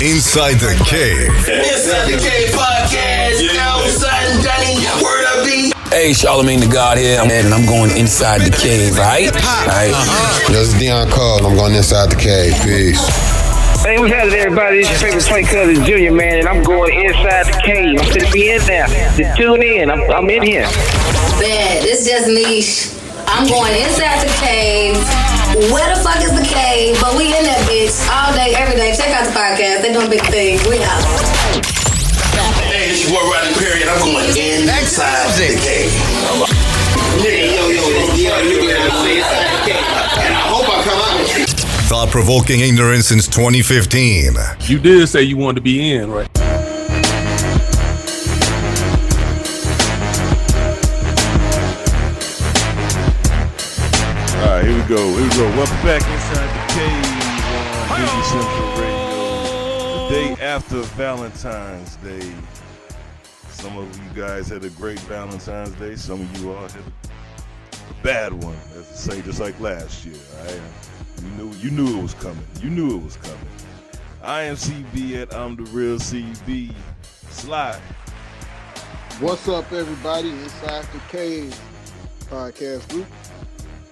Inside the Cave. Inside the Cave podcast. Outside Danny. Word up, B. Hey, Charlamagne the God here, and I'm going inside the cave, right? This is Deion Cole, and I'm going inside the cave. Peace. Hey, what's happening, everybody? It's your favorite Twin Cousin Junior, man, and I'm going inside the cave. I'm going to be in there. Just tune in. I'm in here. Bad. It's just niche. I'm going inside the cave. Where the fuck is the cave? But we in that bitch all day, every day. Check out the podcast. They doing big things. We out. Hey, it's your boy Rodney Perry, and I'm going inside the cave. And I hope I come out. Thought-provoking ignorance since 2015. You did say you wanted to be in, right? All right, here we go. Welcome back inside the cave on Indie Central Radio. The day after Valentine's Day. Some of you guys had a great Valentine's Day. Some of you all had a bad one, as to say, just like last year. All right? You knew it was coming. I am CB at I'm the Real CB. Sly. What's up, everybody? Inside the Cave podcast group.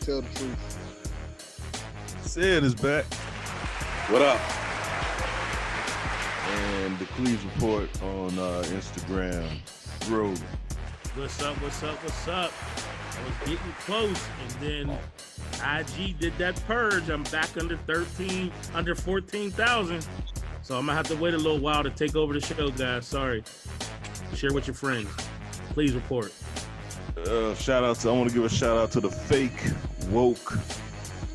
Tell the truth. Sid is back. What up? And the Cleves Report on Instagram. Bro. What's up? I was getting close, and then IG did that purge. I'm back under 14,000. So I'm gonna have to wait a little while to take over the show, guys. Sorry. Share with your friends. Please report. I want to give a shout out to the fake woke,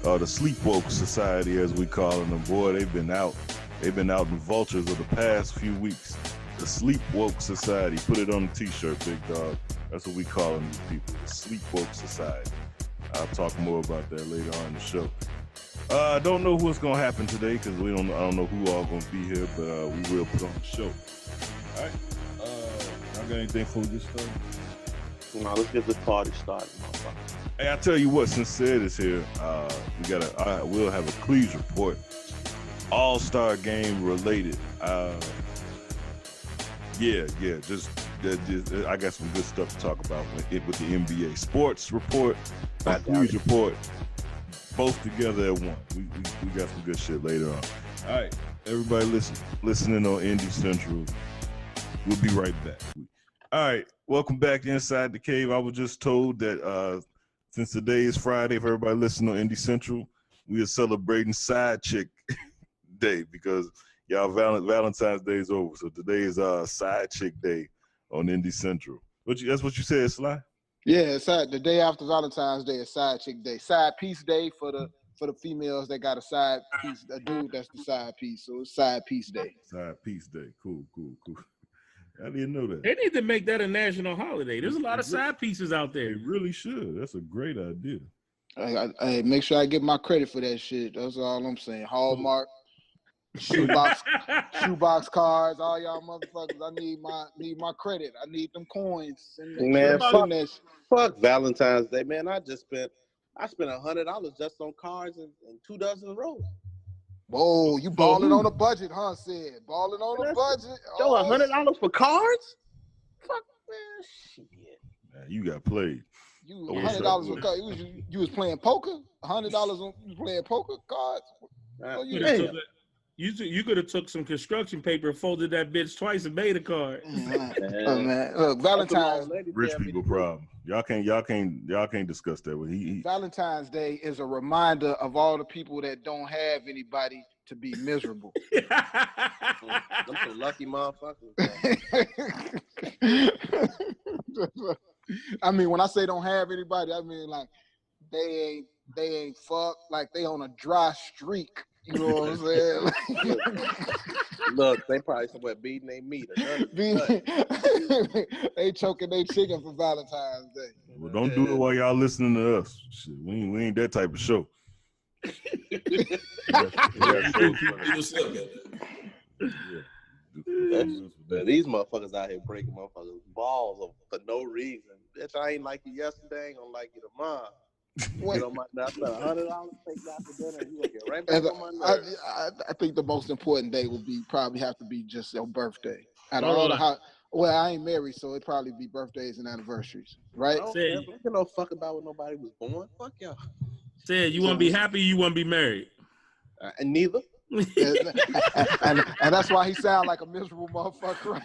the sleep woke society, as we call them. Boy, they've been out in vultures of the past few weeks. The sleep woke society. Put it on the t-shirt, big dog. That's what we call them, these people. The sleep woke society. I'll talk more about that later on in the show. I don't know what's gonna happen today because I don't know who all gonna be here, but we will put on the show. All right. I got anything for this stuff? No, let's get this party started. Hey, I tell you what, since Sid is here, we'll have a Cleves report, Allstar Game related. Just I got some good stuff to talk about with the NBA sports report, Cleves report, both together at once. We got some good shit later on. All right, everybody listening on Indie Central. We'll be right back. All right, welcome back to Inside the Cave. I was just told that since today is Friday, for everybody listening on Indie Central, we are celebrating Side Chick Day because y'all Valentine's Day is over. So today is Side Chick Day on Indie Central. That's what you said, Sly? Yeah, the day after Valentine's Day is Side Chick Day. Side Piece Day for the females that got a side piece, a dude that's the side piece. So it's Side Piece Day. Side Piece Day. Cool. I didn't know that. They need to make that a national holiday. There's a lot of side pieces out there. They really should. That's a great idea. I make sure I get my credit for that shit. That's all I'm saying. Hallmark, shoebox cards, all y'all motherfuckers. I need my credit. I need them coins. Man, fuck Valentine's Day, man. I spent $100 just on cards and 2 dozen rolls. Whoa, you balling on a budget, huh, Sid? Balling on a budget. Yo, $100 for cards? Fuck, man, shit. Man, you got played. You $100 for cards. You was playing poker? $100 on you playing poker cards? You could have took some construction paper, folded that bitch twice, and made a card. Oh, man. Look, Valentine's rich people problem. Y'all can't discuss that with Valentine's Day is a reminder of all the people that don't have anybody to be miserable. Them some lucky motherfuckers. I mean, when I say don't have anybody, I mean like they ain't fucked, like they on a dry streak. You know what I'm saying? Look, they probably somewhere beating their meat. They choking their chicken for Valentine's Day. Well, don't do it while y'all listening to us. Shit, we ain't that type of show. These motherfuckers out here breaking motherfuckers' balls for no reason. Bitch, I ain't like you yesterday, ain't gonna like you tomorrow. I spent $100 taking out for dinner. You gonna get right back on my nerves. I think the most important day will probably have to be just your birthday. Out of Hold all the on. well, I ain't married, so it'd probably be birthdays and anniversaries, right? I don't care. I don't give no fuck about when nobody was born. Fuck y'all. Said you want to be happy, you want to be married. And neither. and that's why he sound like a miserable motherfucker. Right?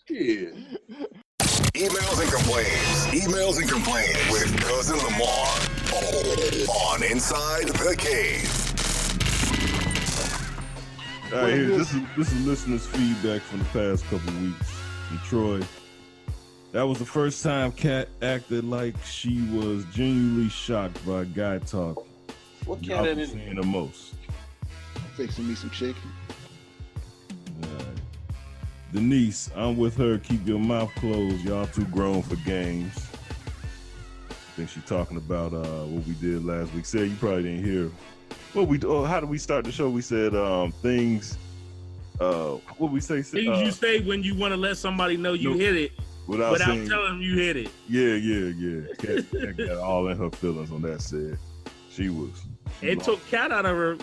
Yeah. Emails and complaints with Cousin Lamar on Inside the Cave. All right, here, this is listeners' feedback from the past couple weeks from Troy. That was the first time Kat acted like she was genuinely shocked by guy talk. What Kat is saying the most? Fixing me some chicken. Denise, I'm with her. Keep your mouth closed. Y'all too grown for games. I think she's talking about what we did last week. Said you probably didn't hear. How did we start the show? We said things. What we say? Things you say when you want to let somebody know you hit it without telling them you hit it. Yeah. Kat got all in her feelings on that. Said she was. It took Kat out of her.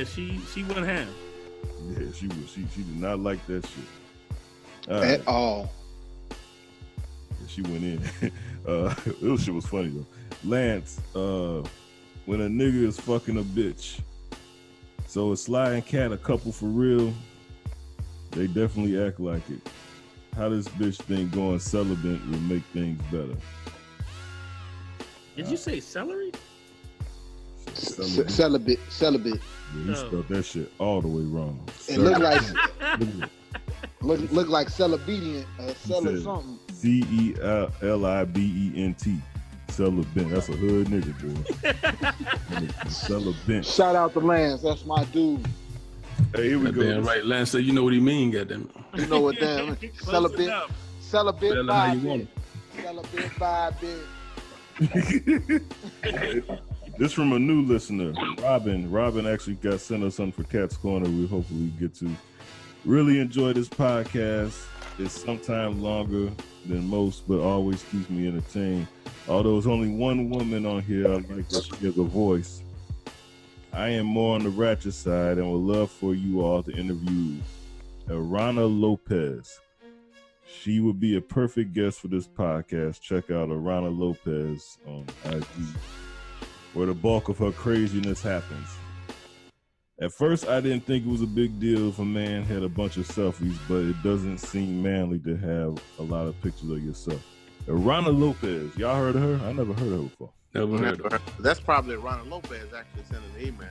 She went ham. Yeah, she was. She did not like that shit. At all. Yeah, she went in. This shit was funny though. Lance, when a nigga is fucking a bitch, so is Sly and Cat a couple for real? They definitely act like it. How this bitch think going celibate will make things better? Did you say celery? Celibate. Yeah, you spelled that shit all the way wrong. It looked like look like celibate, something. CELIBENT. Celibate. That's a hood nigga, boy. Celibate. Shout out to Lance. That's my dude. Hey, here we go. Damn right, Lance said you know what he mean, goddamn. You know what damn celibate vibe. Celibate vibe. This from a new listener, Robin. Robin actually got sent us something for Cat's Corner. We hopefully get to really enjoy this podcast. It's sometimes longer than most, but always keeps me entertained. Although there's only one woman on here, I like that she has a voice. I am more on the ratchet side and would love for you all to interview Arana Lopez. She would be a perfect guest for this podcast. Check out Arana Lopez on IG, where the bulk of her craziness happens. At first, I didn't think it was a big deal if a man had a bunch of selfies, but it doesn't seem manly to have a lot of pictures of yourself. Arana Lopez, y'all heard of her? I never heard of her before. Never heard of her. That's probably Arana Lopez actually sending an email.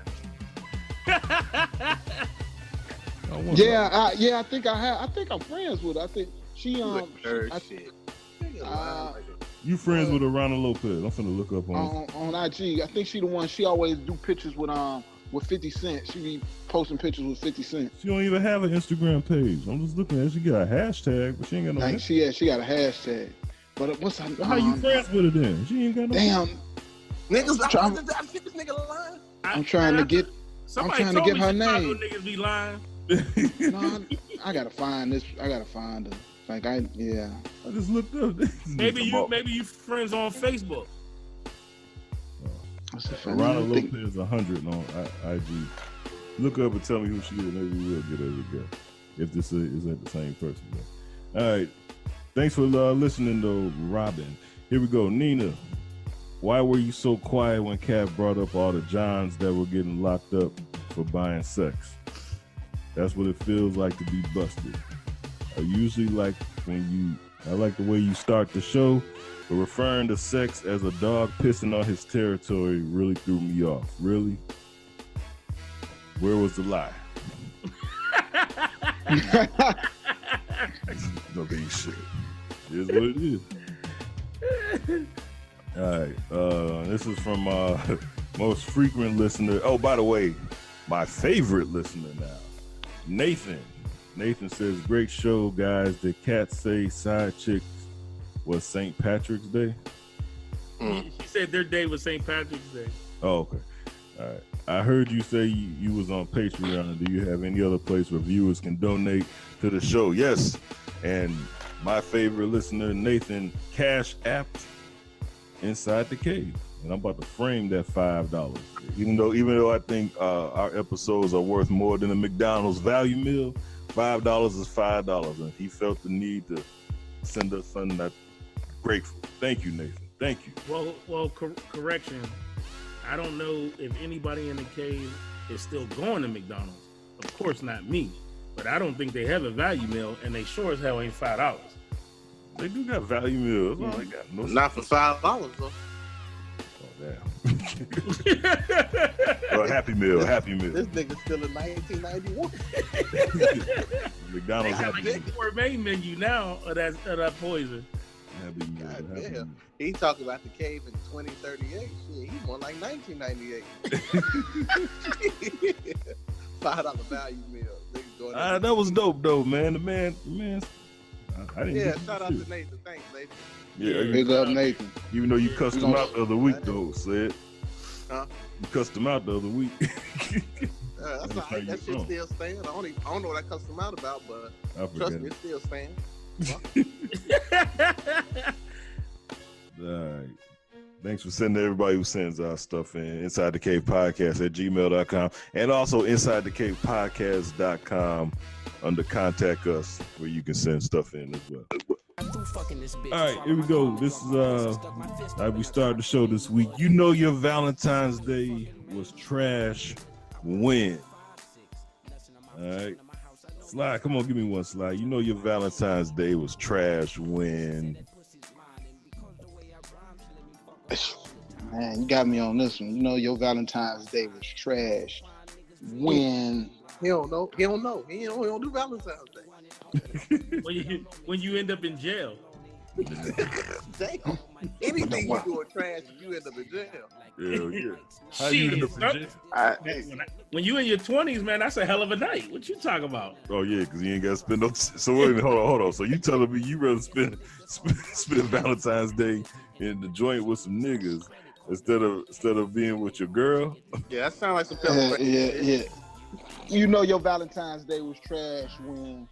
Yeah, I think I have. I think I'm friends with her. I think she You friends with Arana Lopez? I'm finna look up on IG. I think she the one. She always do pictures with 50 Cent. She be posting pictures with 50 Cent. She don't even have an Instagram page. I'm just looking at it. She got a hashtag, but she ain't got no. She got a hashtag. But what's her? How you friends with her then? She ain't got no. Damn. Niggas, I think this nigga lying. I'm trying to get her name. Niggas be lying. No, I gotta find this. I gotta find her. Like I just looked up. Maybe you friends on Facebook. Arana Lopez 100 on IG. Look up and tell me who she is. Maybe we'll get her together. If this isn't the same person. Though. All right. Thanks for listening, though, Robin. Here we go. Nina, why were you so quiet when Kat brought up all the Johns that were getting locked up for buying sex? That's what it feels like to be busted. I usually like I like the way you start the show, but referring to sex as a dog pissing on his territory really threw me off. Really? Where was the lie? No big shit. It is what it is. All right. This is from most frequent listener. Oh, by the way, my favorite listener now, Nathan. Nathan says, great show, guys. Did Kat say side chicks was St. Patrick's Day? She said their day was St. Patrick's Day. Oh, okay. All right. I heard you say you was on Patreon. Do you have any other place where viewers can donate to the show? Yes. And my favorite listener, Nathan, Cash Apt Inside the Cave, and I'm about to frame that $5. Even though I think our episodes are worth more than a McDonald's value meal, $5 is $5, and he felt the need to send us something that's grateful. Thank you, Nathan. Thank you. Well, correction. I don't know if anybody in the cave is still going to McDonald's. Of course, not me. But I don't think they have a value meal, and they sure as hell ain't $5. They do got value meals. Oh, they got not for $5 though. Oh damn. Well, Happy Meal. This nigga's still in 1991. McDonald's Happy Meal. Main menu now of that poison. Happy Meal. Happy Meal. He talking about the cave in 2038. Shit, he more like 1998. $5 value meal. That was dope though, man. The man. I didn't shout out to Nathan. Thanks, Nathan. Yeah, big up Nathan. Even though you cussed him out the other week, though, said. Huh? You cussed him out the other week. That's all right. That shit still stands. I don't know what I cussed him out about, but trust me, it still stands. All right. Thanks for sending everybody who sends our stuff in. Inside the Cave Podcast at gmail.com and also inside the cave podcast.com under contact us where you can send stuff in as well. All right, here we go. This is how we started the show this week. You know your Valentine's Day was trash when? All right. Sly, come on, give me one, Sly. You know your Valentine's Day was trash when? Man, you got me on this one. You know your Valentine's Day was trash when? He don't know. He don't do Valentine's Day. when you end up in jail. Damn. Anything you do is trash and you end up in jail. Hell yeah. How you end up in jail? When you in your 20s, man, that's a hell of a night. What you talking about? Oh yeah, because you ain't got to spend no. So wait a minute, hold on. So you telling me you rather spend Valentine's Day in the joint with some niggas instead of being with your girl? Yeah, that sounds like some yeah. You know your Valentine's Day was trash when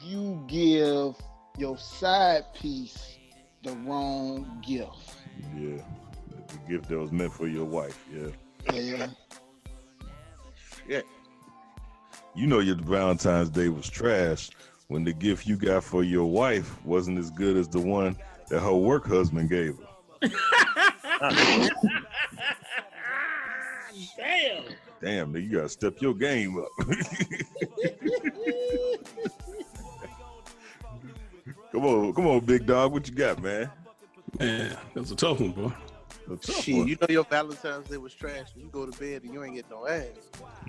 you give your side piece the wrong gift. Yeah, the gift that was meant for your wife. Yeah. Yeah. You know your Valentine's Day was trash when the gift you got for your wife wasn't as good as the one that her work husband gave her. Damn, nigga, you gotta step your game up. Come on, big dog. What you got, man? Man, that's a tough one, bro. Shit, you know your Valentine's Day was trash when you go to bed and you ain't get no ass.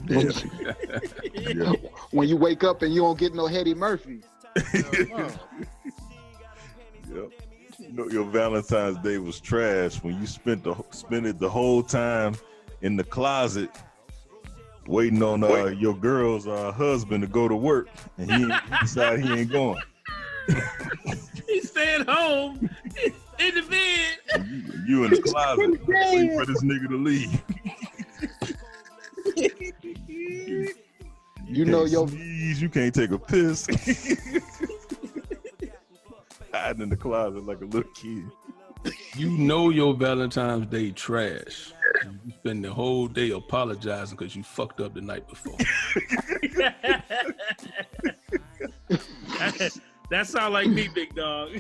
Yeah. When you wake up and you don't get no Eddie Murphy. Yep. You know your Valentine's Day was trash when you spent it the whole time in the closet waiting on your girl's husband to go to work, and he decided he ain't going. He's staying home in the bed. You in the closet waiting for this nigga to leave. You know your sneeze, you can't take a piss. Hiding in the closet like a little kid. You know your Valentine's Day trash. You spend the whole day apologizing because you fucked up the night before. That sound like me, big dog.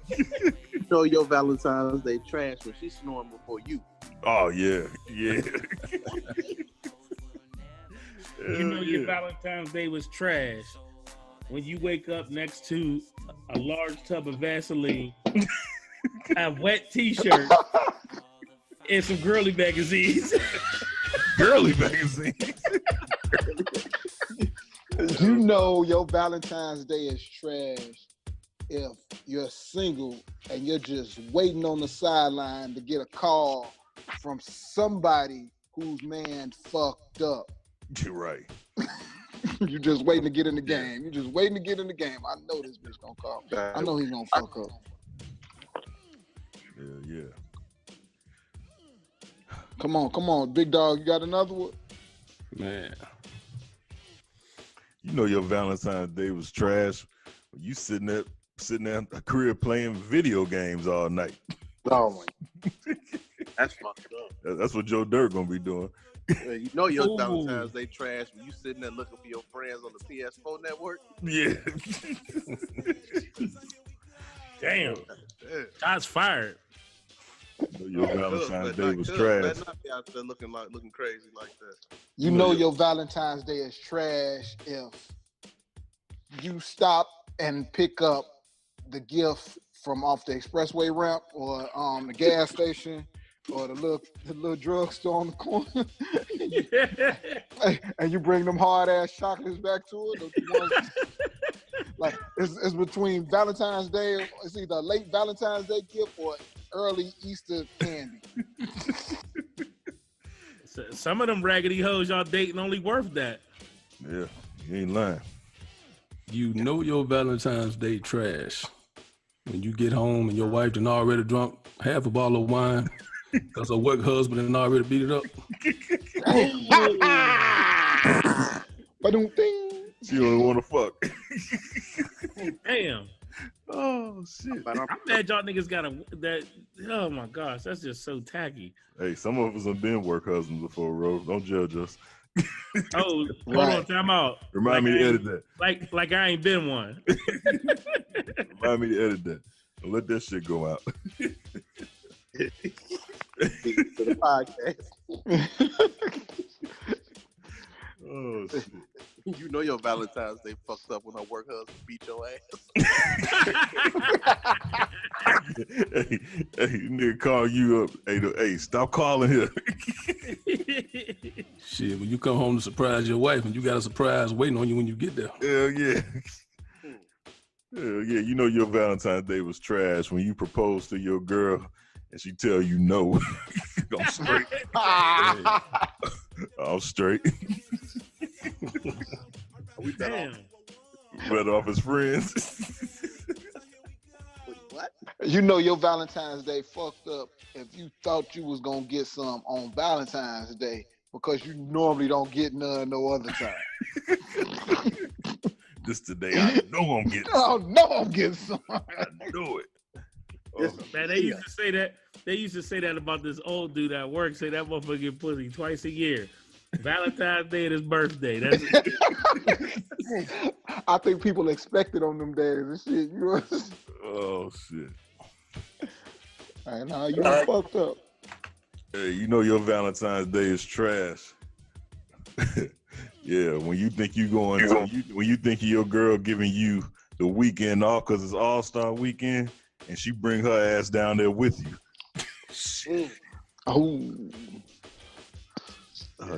You know your Valentine's Day trash when she's snoring before you. Oh yeah. You know your Valentine's Day was trash when you wake up next to a large tub of Vaseline, a wet t-shirt, and some girly magazines. Girly magazines. You know your Valentine's Day is trash if you're single and you're just waiting on the sideline to get a call from somebody whose man fucked up. You're right. You're just waiting to get in the game. You're just waiting to get in the game. I know this bitch gonna call. I know he's gonna fuck up. Yeah. Come on, big dog. You got another one? Man. You know your Valentine's Day was trash when you sitting there in a crib playing video games all night. Oh my. That's fucked up. That's what Joe Dirt gonna be doing. Yeah, you know your Valentine's Day trash when you sitting there looking for your friends on the PS4 network. Yeah. Damn. Shots fired. Your Valentine's Day was trash. Better not be out there looking crazy like that. You know your Valentine's Day is trash if you stop and pick up the gift from off the expressway ramp or the gas station or the little drugstore on the corner. And you bring them hard ass chocolates back to it. Like it's between Valentine's Day, it's either a late Valentine's Day gift or early Easter candy. Some of them raggedy hoes y'all dating only worth that. Yeah, you ain't lying. You know your Valentine's Day trash when you get home and your wife done already drunk half a bottle of wine because her work husband done already beat it up. She don't want to fuck. Damn. Oh shit! I'm mad y'all niggas got that. Oh my gosh, that's just so tacky. Hey, some of us have been work husbands before, Rose. Don't judge us. Oh, hold on, time out. Remind me to edit that. Like I ain't been one. Remind me to edit that. Don't let that shit go out. To the podcast. Oh shit. You know your Valentine's Day fucked up when her work husband beat your ass. hey, nigga call you up. Hey, stop calling here. Shit, when you come home to surprise your wife and you got a surprise waiting on you when you get there. Hell yeah. Hell yeah. You know your Valentine's Day was trash when you propose to your girl and she tell you no. I'm straight. I'm straight. Damn. Better off as friends. What? You know your Valentine's Day fucked up if you thought you was gonna get some on Valentine's Day because you normally don't get none no other time. This today, I know I'm getting some. Oh no, I'm getting some. I know it. Oh. Man, they used to say that. They used to say that about this old dude at work. Say that motherfucker get pussy twice a year. Valentine's Day and his birthday. That's it. I think people expect it on them days and shit. You know? Oh shit. I know you fucked up. Hey, you know your Valentine's Day is trash. Yeah, when you think you going, when you think your girl giving you the weekend off because it's All-Star weekend, and she bring her ass down there with you. Shit. Oh.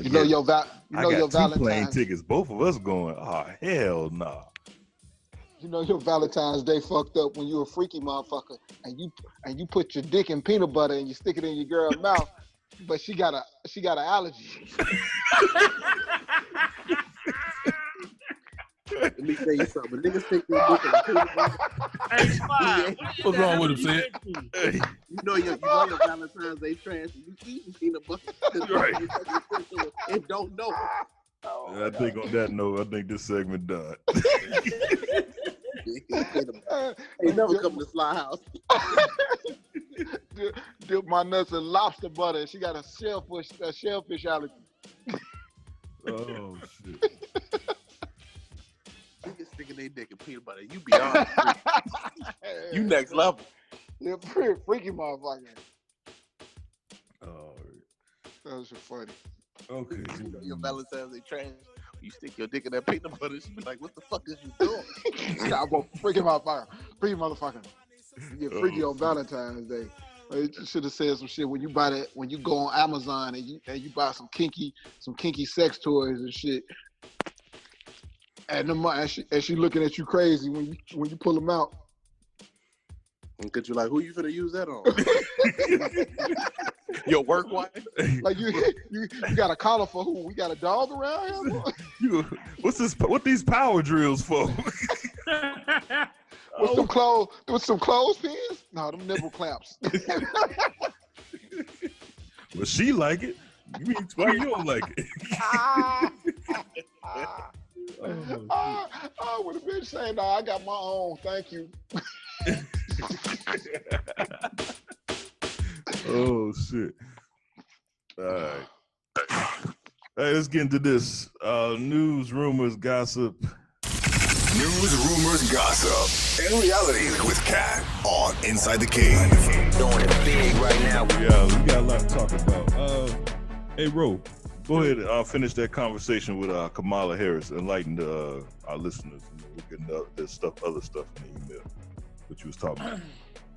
You know your Valentine's plane tickets. Both of us going. Oh hell no. Nah. You know your Valentine's Day fucked up when you a freaky motherfucker and you put your dick in peanut butter and you stick it in your girl's mouth, but she got an allergy. Let me tell you something. Niggas stick their dick in peanut butter. Hey, what's wrong with him, Sid? You know your Valentine's Day trash and you eating peanut butter. Right. And don't know. I think on that note, I think this segment done. Ain't never come to Sly House. Dip my nuts in lobster butter and she got a shellfish allergy. Oh shit. Niggas sticking their dick in peanut butter. You beyond you next level. You're a pretty freaky motherfucker. Oh, that was so funny. Okay. Your Valentine's Day trash. You stick your dick in that peanut butter, she be like, "What the fuck is you doing?" I'm a freaky motherfucker. Freaky motherfucker. You get freaky on Valentine's Day. You should have said some shit when you buy that. When you go on Amazon and you buy some kinky sex toys and shit. And she looking at you crazy when you pull them out. And cause you're like, who you finna use that on? Your work wife? Like you got a collar for who? We got a dog around here? What these power drills for? With some clothespins? No, them nipple clamps. Well, she like it. You mean why you don't like it? I would have been saying, no, I got my own. Thank you. Oh shit! All right. Hey, let's get into this. News, rumors, gossip. News, rumors, gossip, and reality with Kat on Inside the Cave. Doing it big right now. Yeah, we got a lot to talk about. Hey, Ro, go ahead and finish that conversation with Kamala Harris. Enlighten our listeners. We're getting other stuff in the email that you was talking about.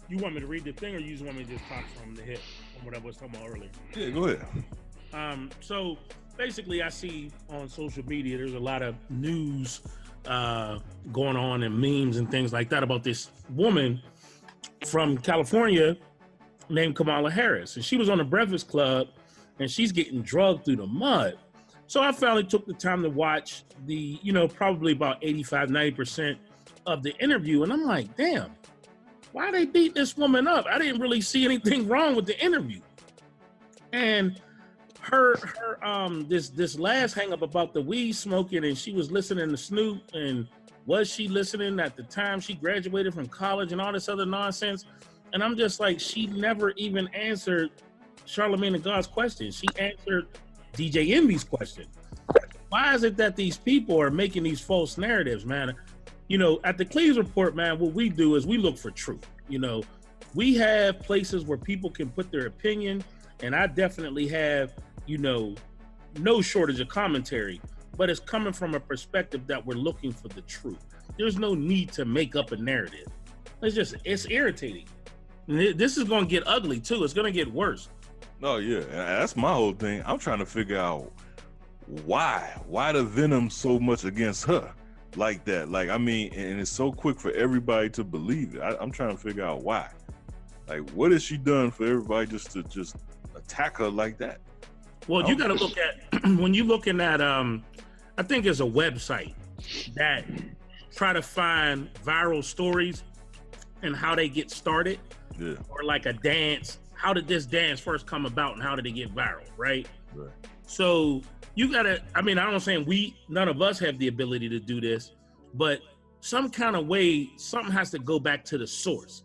You want me to read the thing, or you just want me to just talk from the hip on what I was talking about earlier? Yeah, go ahead. So basically, I see on social media there's a lot of news going on and memes and things like that about this woman from California named Kamala Harris, and she was on the Breakfast Club, and she's getting drugged through the mud. So I finally took the time to watch the, probably about 85-90% of the interview, and I'm like, damn, why they beat this woman up? I didn't really see anything wrong with the interview. And her this last hang up about the weed smoking, and she was listening to Snoop, and was she listening at the time she graduated from college and all this other nonsense? And I'm just like, she never even answered Charlamagne the God's question. She answered DJ Envy's question. Why is it that these people are making these false narratives, man? At the Cleves Report, man, what we do is we look for truth. We have places where people can put their opinion, and I definitely have, no shortage of commentary, but it's coming from a perspective that we're looking for the truth. There's no need to make up a narrative. It's irritating. And this is going to get ugly too. It's going to get worse. No, yeah, and that's my whole thing. I'm trying to figure out why the venom so much against her like that. Like, and it's so quick for everybody to believe it. I'm trying to figure out why. Like, what has she done for everybody just to attack her like that? Well, you got to look at, when you're looking at, I think there's a website that try to find viral stories and how they get started. Yeah. Or like a dance. How did this dance first come about and how did it get viral, right? So you gotta, I'm saying none of us have the ability to do this, but some kind of way, something has to go back to the source.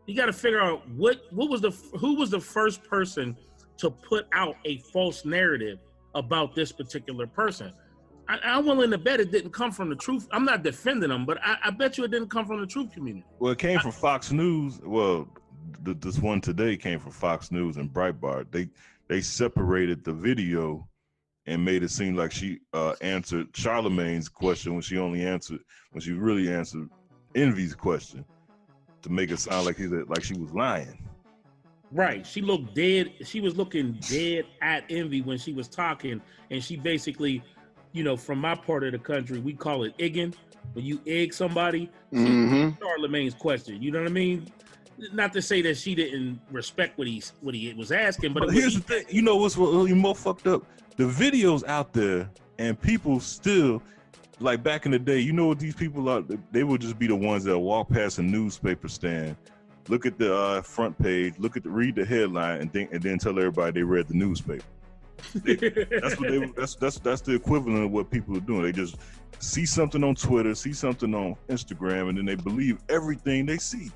You gotta figure out who was the first person to put out a false narrative about this particular person. I'm willing to bet it didn't come from the truth. I'm not defending them, but I bet you it didn't come from the truth community. Well, it came from Fox News. Well, this one today came from Fox News and Breitbart. They separated the video and made it seem like she answered Charlamagne's question when she really answered Envy's question, to make it sound like she was lying. Right. She looked dead. She was looking dead at Envy when she was talking, and she basically, from my part of the country, we call it egging. When you egg somebody, Charlamagne's question. You know what I mean? Not to say that she didn't respect what he was asking, but here's the thing. You know what's really more fucked up? The videos out there, and people still, like back in the day, you know what these people are? They would just be the ones that walk past a newspaper stand, look at the front page, read the headline, and then tell everybody they read the newspaper. That's the equivalent of what people are doing. They just see something on Twitter, see something on Instagram, and then they believe everything they see.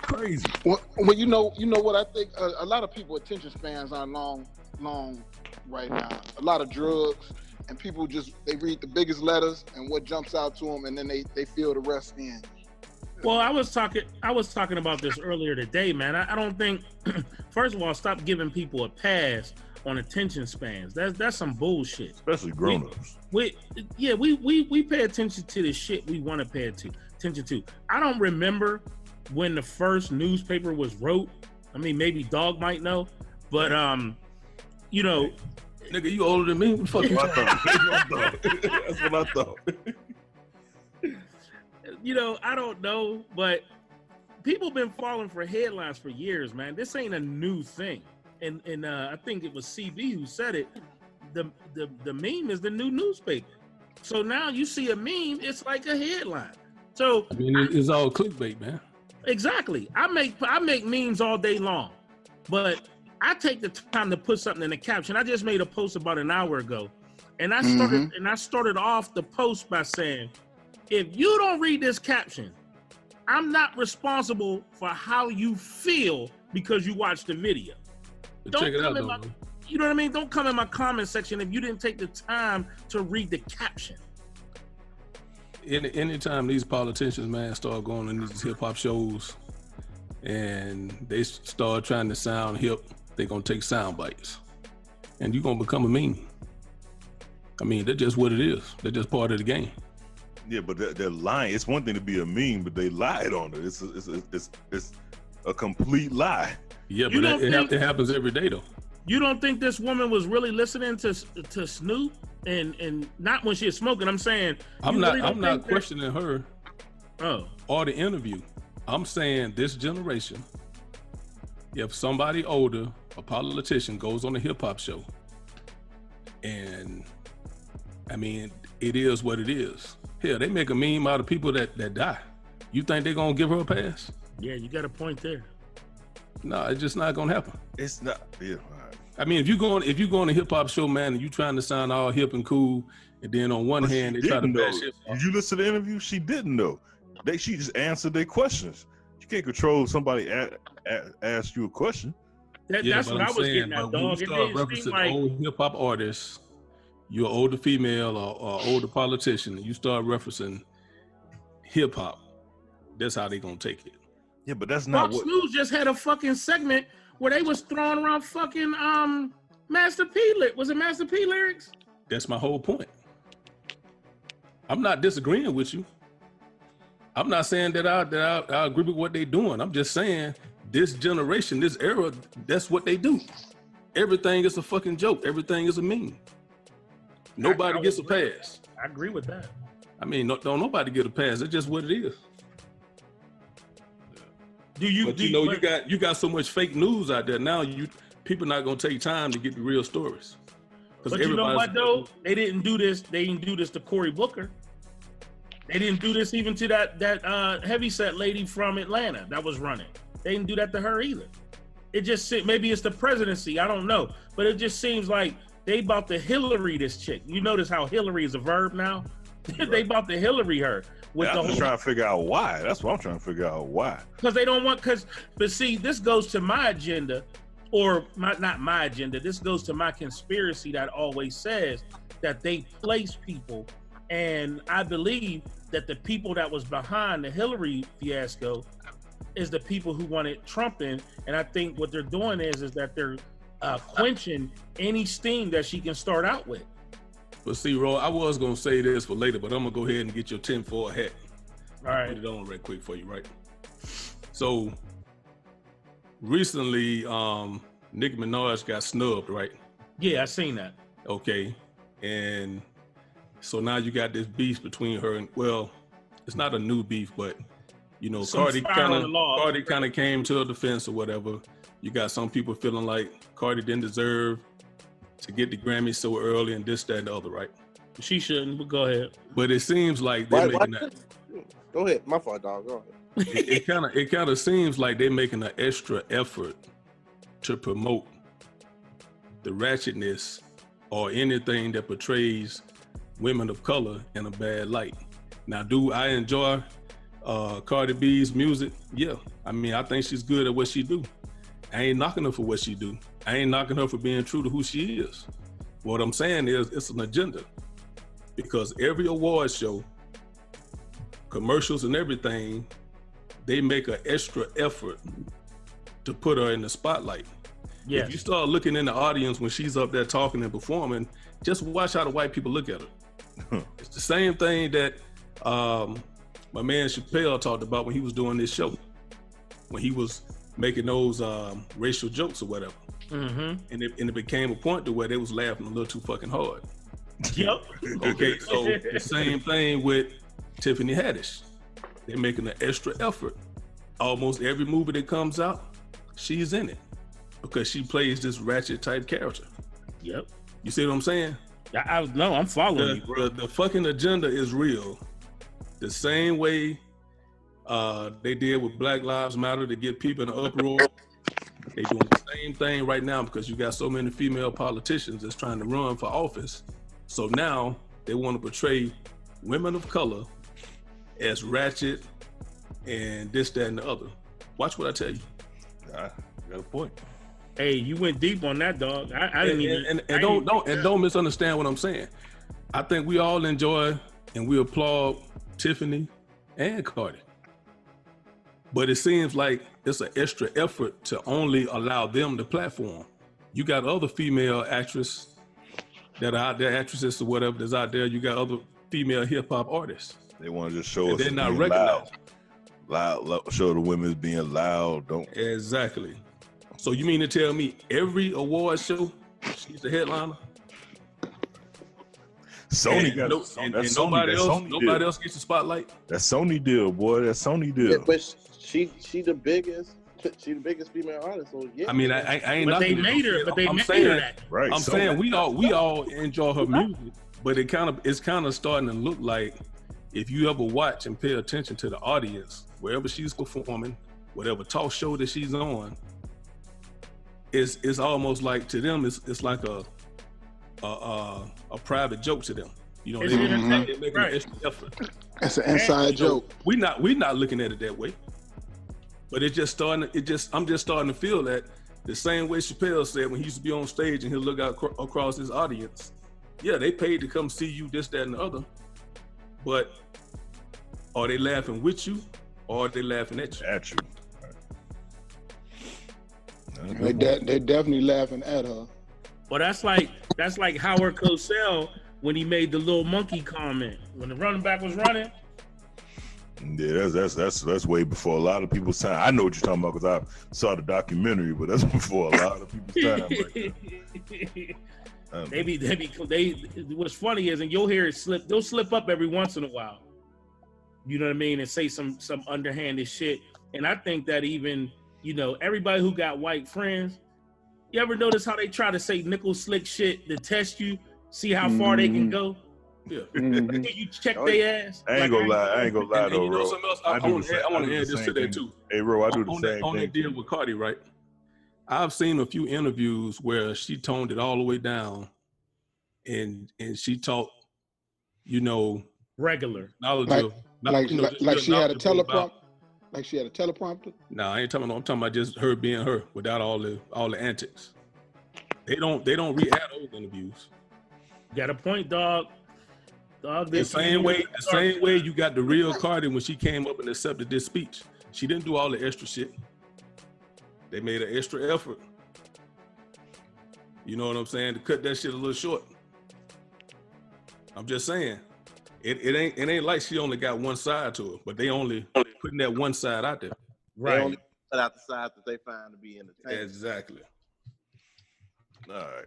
Crazy. Well, you know what I think? A lot of people attention spans are long right now. A lot of drugs, and people they read the biggest letters and what jumps out to them, and then they fill the rest in. Well, I was talking about this earlier today, man. I don't think, first of all, stop giving people a pass on attention spans. That's some bullshit. Especially grown-ups. We pay attention to the shit we want to pay attention to. I don't remember when the first newspaper was wrote. Maybe Dog might know, but nigga, you older than me. What the fuck you talking about? That's what I thought. I don't know, but people been falling for headlines for years, man. This ain't a new thing. And I think it was CB who said it. The meme is the new newspaper. So now you see a meme, it's like a headline. So it's all clickbait, man. Exactly. I make memes all day long, but I take the time to put something in the caption. I just made a post about an hour ago, and I started off the post by saying, if you don't read this caption, I'm not responsible for how you feel because you watched the video. Check it out, though. You know what I mean? Don't come in my comment section if you didn't take the time to read the caption. Anytime these politicians, man, start going on these hip hop shows and they start trying to sound hip, they're gonna take sound bites, and you're gonna become a meme. I mean, that's just what it is. They're just part of the game. Yeah, but they're lying. It's one thing to be a meme, but they lied on it. It's a complete lie. Yeah, but it happens every day, though. You don't think this woman was really listening to Snoop and not when she was smoking? I'm saying I'm not questioning her or the interview. I'm saying this generation, if somebody older, a politician, goes on a hip hop show, and I mean, it is what it is. Hell, they make a meme out of people that die. You think they're gonna give her a pass? Yeah, you got a point there. No, it's just not gonna happen. It's not. Yeah. I mean, if you go on a hip hop show, man, and you trying to sound all hip and cool, and then on one hand they try to bash hip hop. Did you listen to the interview? She didn't know. She just answered their questions. You can't control somebody ask you a question. That's what I was getting at, dog. When you start referencing old hip hop artists, you're an older female or older politician, and you start referencing hip hop, that's how they gonna take it. Yeah, but that's not Fox News just had a fucking segment where they was throwing around fucking Master P. Was it Master P lyrics? That's my whole point. I'm not disagreeing with you. I'm not saying that I agree with what they're doing. I'm just saying this generation, this era, that's what they do. Everything is a fucking joke. Everything is a meme. Nobody gets a pass. I agree with that. I mean, don't nobody get a pass. It's just what it is. You got so much fake news out there now. People not gonna take time to get the real stories. But you know what though? They didn't do this. They didn't do this to Cory Booker. They didn't do this even to that heavyset lady from Atlanta that was running. They didn't do that to her either. It just maybe it's the presidency. I don't know, but it just seems like they about to Hillary this chick. You notice how Hillary is a verb now? Right. They about to Hillary her. I'm just trying to figure out why. That's what I'm trying to figure out why. Because they don't want. But see, this goes to my agenda, or not my agenda. This goes to my conspiracy that always says that they place people, and I believe that the people that was behind the Hillary fiasco is the people who wanted Trump in, and I think what they're doing is that they're quenching any steam that she can start out with. But see, Ro, I was gonna say this for later, but I'm gonna go ahead and get your tinfoil hat. All right. Put it on right quick for you, right? So recently, Nicki Minaj got snubbed, right? Yeah, I seen that. Okay, and so now you got this beef between her and, well, it's not a new beef, but you know, Cardi kind of came to her defense or whatever. You got some people feeling like Cardi didn't deserve to get the Grammy so early and this, that, and the other, right? She shouldn't, but go ahead. But it seems like they're making that. Go ahead, my fault, dog. Go ahead. It kind of seems like they're making an extra effort to promote the ratchetness or anything that portrays women of color in a bad light. Now, do I enjoy Cardi B's music? Yeah. I mean, I think she's good at what she do. I ain't knocking her for what she do. I ain't knocking her for being true to who she is. What I'm saying is it's an agenda, because every award show, commercials and everything, they make an extra effort to put her in the spotlight. Yes. If you start looking in the audience when she's up there talking and performing, just watch how the white people look at her. It's the same thing that my man Chappelle talked about when he was doing this show, when he was making those racial jokes or whatever. Mm-hmm. And it became a point to where they was laughing a little too fucking hard. Yep. Okay, so the same thing with Tiffany Haddish. They're making an extra effort. Almost every movie that comes out, she's in it, because she plays this ratchet type character. Yep. You see what I'm saying? No, I'm following you, bro. The fucking agenda is real. The same way they did with Black Lives Matter to get people in an uproar. They doing the same thing right now, because you got so many female politicians that's trying to run for office. So now they want to portray women of color as ratchet and this, that, and the other. Watch what I tell you. I got a point. Hey, you went deep on that, dog. I didn't even. Don't misunderstand what I'm saying. I think we all enjoy and we applaud Tiffany and Cardi, but it seems like it's an extra effort to only allow them the platform. You got other female actresses that are out there, actresses or whatever that's out there. You got other female hip hop artists. They want to just show us they're not being recognized. Loud, show the women being loud. Don't exactly. So you mean to tell me every award show she's the headliner? Sony got nobody else gets the spotlight. That Sony deal, boy. That Sony deal. Yeah, but she the biggest. She the biggest female artist. So yeah. I mean, I ain't. But they made her. But they made her that. Right. I'm saying we all enjoy her music, but it's kind of starting to look like if you ever watch and pay attention to the audience, wherever she's performing, whatever talk show that she's on, it's almost like to them it's like a private joke to them. You know, they're making an extra effort. It's an inside joke. We're not looking at it that way. But I'm just starting to feel that the same way Chappelle said when he used to be on stage and he'll look out across his audience. Yeah, they paid to come see you, this, that, and the other. But are they laughing with you or are they laughing at you? At you. They definitely laughing at her. Well, that's like Howard Cosell when he made the little monkey comment when the running back was running. Yeah, that's way before a lot of people's time. I know what you're talking about because I saw the documentary, but that's before a lot of people's time. What's funny is, and you'll hear it slip. They'll slip up every once in a while. You know what I mean, and say some underhanded shit. And I think that even everybody who got white friends, you ever notice how they try to say nickel slick shit to test you, see how far they can go? Yeah. You check their ass. I ain't gonna lie though, you know something else? I want to add this to that too. Hey, Ro, I do the same thing. On that deal with Cardi, right? I've seen a few interviews where she toned it all the way down, and she talked, regular, like she had a teleprompter. Like she had a teleprompter. No, I ain't talking. I'm talking about just her being her without all the antics. They don't re-add those interviews. Got a point, dog. The same way you got the real Cardi when she came up and accepted this speech. She didn't do all the extra shit. They made an extra effort. You know what I'm saying? To cut that shit a little short. I'm just saying, it ain't like she only got one side to it, but they only putting that one side out there. Right. They only put out the side that they find to be entertaining. Exactly. All right.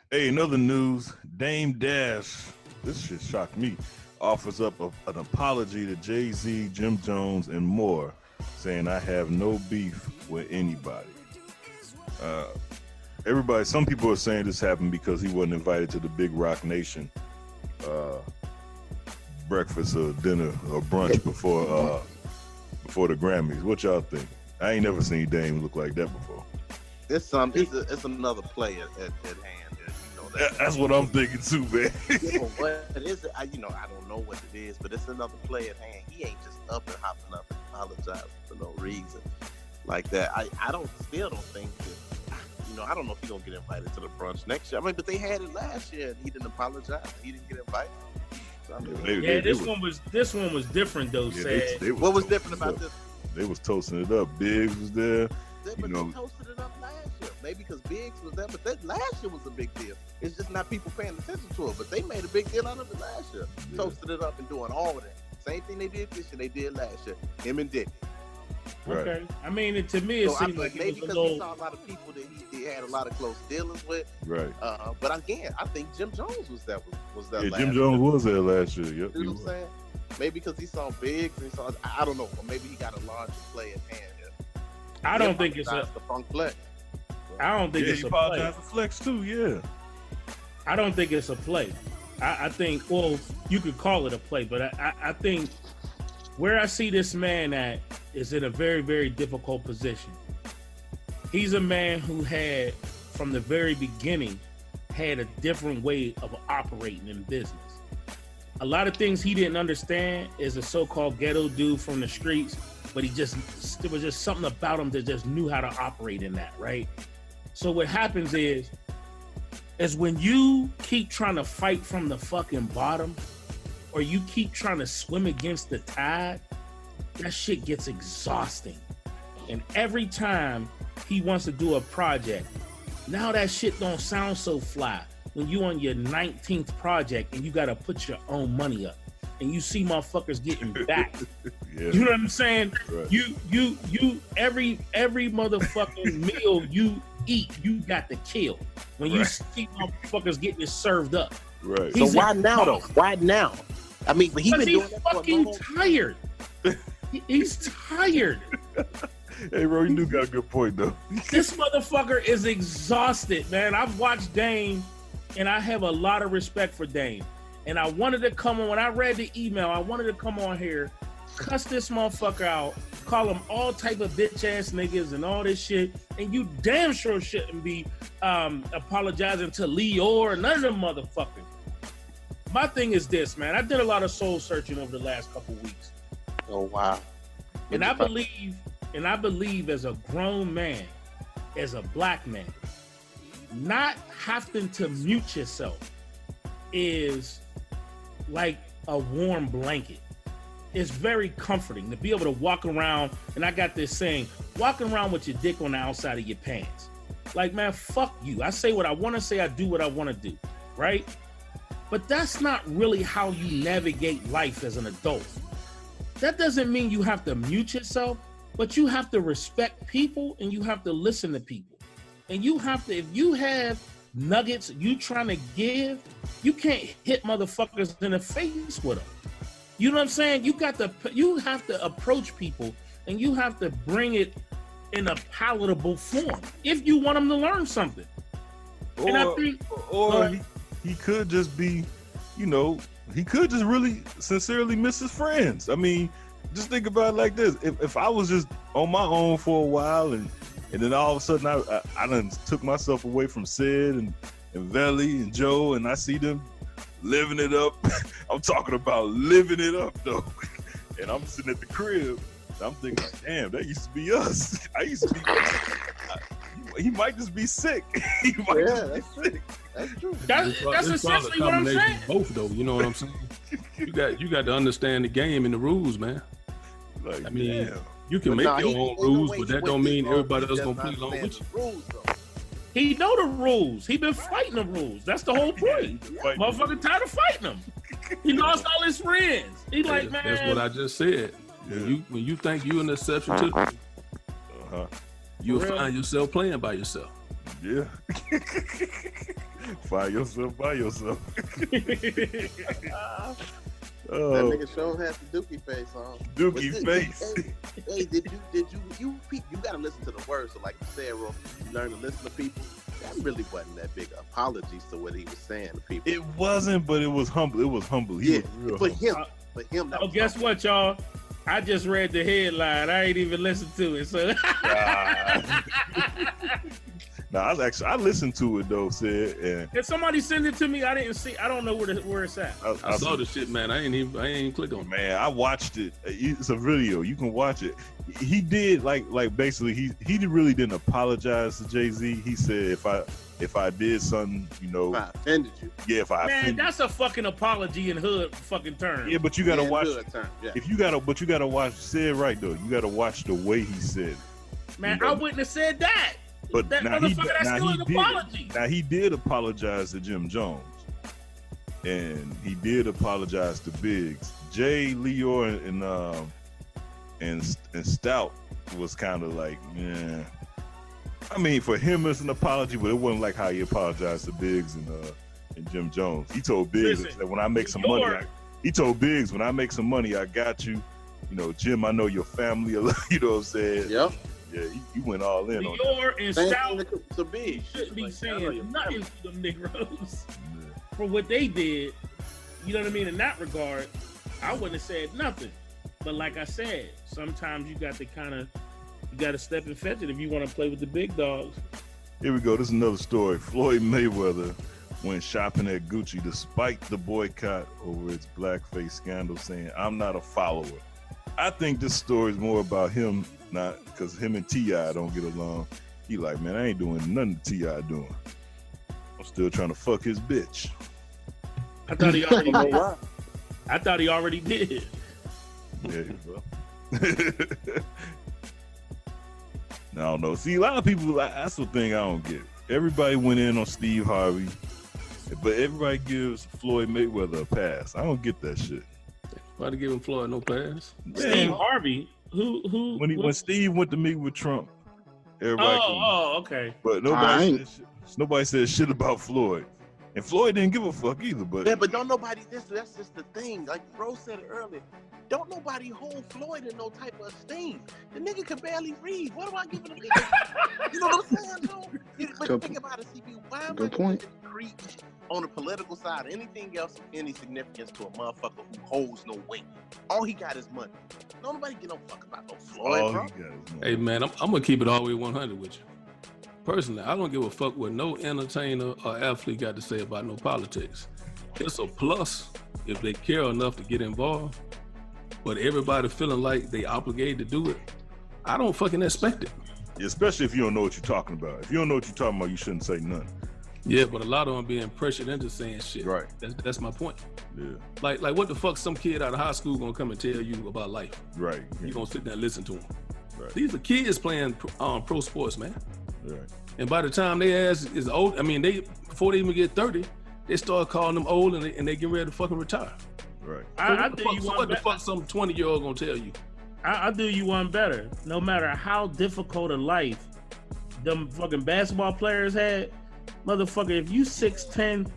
Hey, another news. Dame Dash, this shit shocked me, offers up an apology to Jay-Z, Jim Jones, and more, saying I have no beef with anybody. Some people are saying this happened because he wasn't invited to the Big Rock Nation breakfast or dinner or brunch before the Grammys. What y'all think? I ain't never seen Dame look like that before. It's another play at hand. That's what I'm thinking too, man. What is it? I don't know what it is, but it's another play at hand. He ain't just up and hopping up and apologizing for no reason like that. I still don't think that. I don't know if he's gonna get invited to the brunch next year. I mean, but they had it last year and he didn't apologize. He didn't get invited. So, this one was different though. What was different about this? They was toasting it up. Biggs was there. They toasted it up last year. Maybe because Biggs was there, but that last year was a big deal. It's just not people paying attention to it. But they made a big deal out of it last year. Yeah. Toasted it up and doing all of that. Same thing they did this year, they did last year. Him and Dick. Right. Okay. I mean, to me, it seemed like maybe because he saw a lot of people that he had a lot of close dealings with. Right. But again, I think Jim Jones was there. Yeah, Jim Jones was there last year. Yep. You know what I'm saying? Maybe because he saw Biggs and he saw, I don't know, or maybe he got a larger play at hand. I don't think it's the Funk Flex. I don't think it's a play. He apologized for Flex too, yeah. I don't think it's a play. I think, well, you could call it a play, but I think where I see this man at is in a very, very difficult position. He's a man who had, from the very beginning, had a different way of operating in business. A lot of things he didn't understand as a so-called ghetto dude from the streets but there was just something about him that just knew how to operate in that, right? So what happens is when you keep trying to fight from the fucking bottom, or you keep trying to swim against the tide, that shit gets exhausting. And every time he wants to do a project, now that shit don't sound so fly when you on your 19th project and you gotta put your own money up and you see motherfuckers getting back. Yeah. You know what I'm saying? Right. You every motherfucking meal you eat, you got to kill. When you see motherfuckers getting it served up. Right. So why now though? Why now? I mean, but he's been doing that for a long time. Tired. He's tired. Hey, bro, you do got a good point though. This motherfucker is exhausted, man. I've watched Dame, and I have a lot of respect for Dame. And I wanted to come on, when I read the email, I wanted to come on here, cuss this motherfucker out, call him all type of bitch ass niggas and all this shit. And you damn sure shouldn't be apologizing to Lior or none of them motherfuckers. My thing is this, man. I did a lot of soul searching over the last couple weeks. Oh wow. And I believe as a grown man, as a black man, not having to mute yourself is like a warm blanket. It's very comforting to be able to walk around, and I got this saying, walking around with your dick on the outside of your pants. Like, man, fuck you. I say what I want to say, I do what I want to do, right? But that's not really how you navigate life as an adult. That doesn't mean you have to mute yourself, but you have to respect people and you have to listen to people. And you have to, if you have nuggets you trying to give, you can't hit motherfuckers in the face with them. You know what I'm saying? You have to approach people and you have to bring it in a palatable form if you want them to learn something. And I think, he could just be, he could just really sincerely miss his friends. I mean, just think about it like this. If I was just on my own for a while and then all of a sudden I done took myself away from Sid and Veli and Joe, and I see them living it up. I'm talking about living it up though. And I'm sitting at the crib. I'm thinking, damn, that used to be us. I used to be. He might just be sick. He might just be sick. That's true. That's essentially what I'm saying. Both though, you know what I'm saying? You got to understand the game and the rules, man. Like, I mean, damn. you can make your own rules, but that don't mean everybody else gonna play along with you. He know the rules. He been fighting the rules. That's the whole point. Motherfucker tired of fighting them. He lost all his friends. He like, man. That's what I just said. Yeah. When you think you're an exception to you'll find yourself playing by yourself. Yeah. Find yourself by yourself. That nigga sure has the dookie face on. Dookie face. Hey, did you gotta listen to the words. So like you said, Ro, you learn to listen to people. That really wasn't that big apologies to what he was saying to people. It wasn't, but it was humble. It was humble. He was for humble. him. Oh, guess what, y'all? I just read the headline. I ain't even listened to it. So I listened to it though, Sid. And if somebody send it to me, I didn't see. I don't know where it's at. I saw the shit, man. I ain't even click on it. Man, I watched it. It's a video. You can watch it. He did like basically he really didn't apologize to Jay-Z. He said if I did something, if I offended you. Yeah, if I offended that's a fucking apology in hood fucking term. Yeah, but you gotta watch. Yeah. If you gotta watch. Said right though. You gotta watch the way he said it. Man, I wouldn't have said that. But that motherfucker, that's still an apology. Now he did apologize to Jim Jones, and he did apologize to Biggs. Jay, Lior, and Stout was kind of like, yeah. I mean, for him it's an apology, but it wasn't like how he apologized to Biggs and Jim Jones. He told Biggs that when I make some money, he told Biggs when I make some money, I got you. Jim, I know your family. You know what I'm saying? Yep. Yeah, you went all in on that. And Stout to be shouldn't be saying nothing to them Negroes for what they did. You know what I mean? In that regard, I wouldn't have said nothing. But like I said, sometimes you got to step and fetch it if you want to play with the big dogs. Here we go. This is another story. Floyd Mayweather went shopping at Gucci despite the boycott over its blackface scandal, saying, "I'm not a follower. I think this story is more about him, not because him and T.I. don't get along. He like, man, I ain't doing nothing T.I. doing. I'm still trying to fuck his bitch. I thought he already did. I thought he already did. Yeah, bro. I don't know. See, a lot of people, that's the thing I don't get. Everybody went in on Steve Harvey, but everybody gives Floyd Mayweather a pass. I don't get that shit. Why they giving Floyd no pass? Steve Harvey? Who? When Steve went to meet with Trump, everybody. Okay. But nobody said shit about Floyd. And Floyd didn't give a fuck either, but yeah, but don't nobody. That's just the thing. Like Rose said it earlier. Don't nobody hold Floyd in no type of esteem. The nigga can barely read. What am I giving him? You know what I'm saying? No. But think about it, CB. Why am I giving preach on the political side or anything else of any significance to a motherfucker who holds no weight? All he got is money. Nobody give no fuck about no Floyd, bro. Hey man, I'm gonna keep it all the way 100 with you. Personally, I don't give a fuck what no entertainer or athlete got to say about no politics. It's a plus if they care enough to get involved, but everybody feeling like they obligated to do it, I don't fucking expect it. Especially if you don't know what you're talking about. If you don't know what you're talking about, you shouldn't say nothing. Yeah, but a lot of them being pressured into saying shit. Right. That's my point. Yeah. Like what the fuck some kid out of high school gonna come and tell you about life? Right. You gonna sit there and listen to them. Right. These are kids playing pro sports, man. Right. And by the time they ass is old, I mean, before they even get 30, they start calling them old and they get ready to fucking retire. Right. What the fuck some 20-year-old gonna tell you? I'll do you one better. No matter how difficult a life them fucking basketball players had, motherfucker, if you 6'10",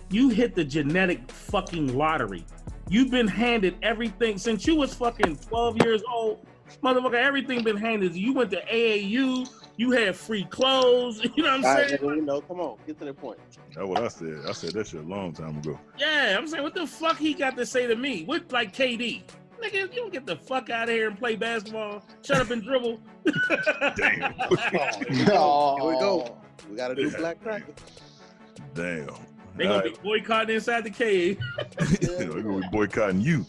you hit the genetic fucking lottery. You've been handed everything since you was fucking 12 years old. Motherfucker, everything been handed to you. You went to AAU, you had free clothes, you know what I'm saying? You know, come on, get to the point. That's what I said. I said that shit a long time ago. Yeah, I'm saying, what the fuck he got to say to me? What, like KD? Nigga, you don't get the fuck out of here and play basketball. Shut up and dribble. Damn. Here we go. We got to do Black Cracker. Damn. They gonna be boycotting inside the cave. They're gonna be boycotting you.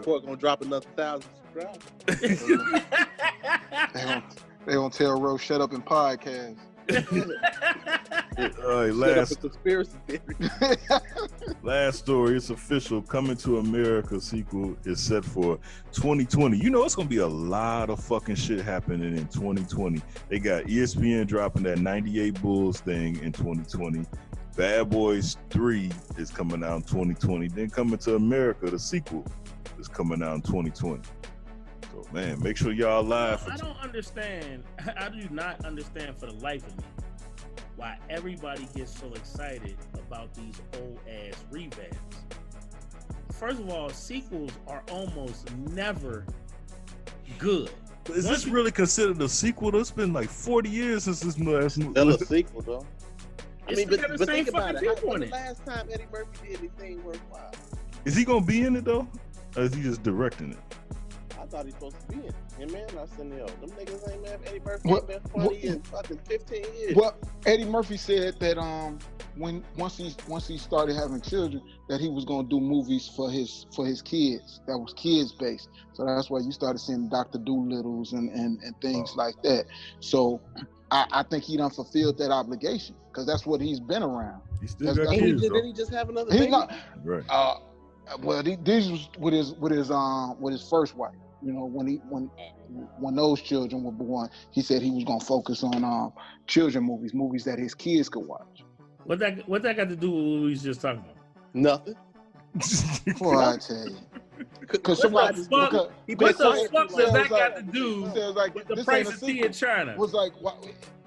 Boy, gonna drop another 1,000 subscribers. They gonna tell Rose shut up in podcast. Last conspiracy theory. Last story. It's official. Coming to America sequel is set for 2020. You know it's gonna be a lot of fucking shit happening in 2020. They got ESPN dropping that 98 Bulls thing in 2020. Bad Boys 3 is coming out in 2020. Then Coming to America, the sequel, is coming out in 2020. So man, make sure y'all live. I don't understand. I do not understand for the life of me why everybody gets so excited about these old ass revamps. First of all, sequels are almost never good. But is this really considered a sequel? It's been like 40 years since this last movie. Still a sequel, though. I mean, but think about it. When When the last time Eddie Murphy did anything worthwhile? Is he gonna be in it though, or is he just directing it? I thought he was supposed to be in it. Him and Arsenio. Them niggas ain't man. Eddie Murphy ain't been funny in fucking 15 years. Well, Eddie Murphy said that once he started having children, that he was gonna do movies for his kids. That was kids based. So that's why you started seeing Dr. Doolittles and things like that. So I think he done fulfilled that obligation because that's what he's been around. He still got kids. Did he just have another baby? Right. Well, this was with his first wife. You know, when those children were born, he said he was gonna focus on children movies that his kids could watch. What that got to do with what we was just talking about? Nothing. Well, I tell you. Because what the fuck does that got to do with the price of tea in China? Was like,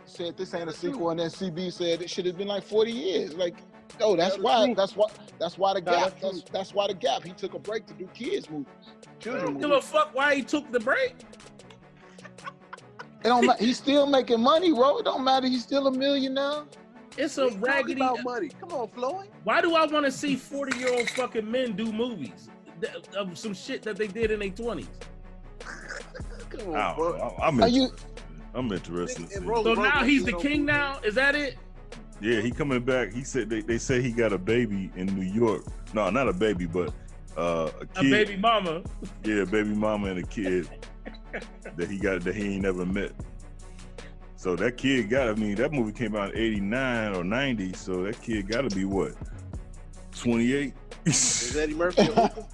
said this ain't a sequel, and then CB said it should have been like 40 years. Like, no, that's why the gap. That's why the gap. He took a break to do kids movies, children movies. Give a fuck why he took the break. It don't matter. He's still making money, bro. It don't matter. He's still a millionaire. It's a raggedy about money. Come on, Floyd. Why do I want to see 40-year-old fucking men do movies of some shit that they did in their 20s? Come on, bro. I'm interested. So now he's the king now? Is that it? Yeah, he coming back. He said they say he got a baby in New York. No, not a baby, but a A kid, baby mama. yeah, baby mama and a kid that he ain't never met. So that kid that movie came out in 89 or 90, so that kid got to be what, 28? Is Eddie Murphy a hookah?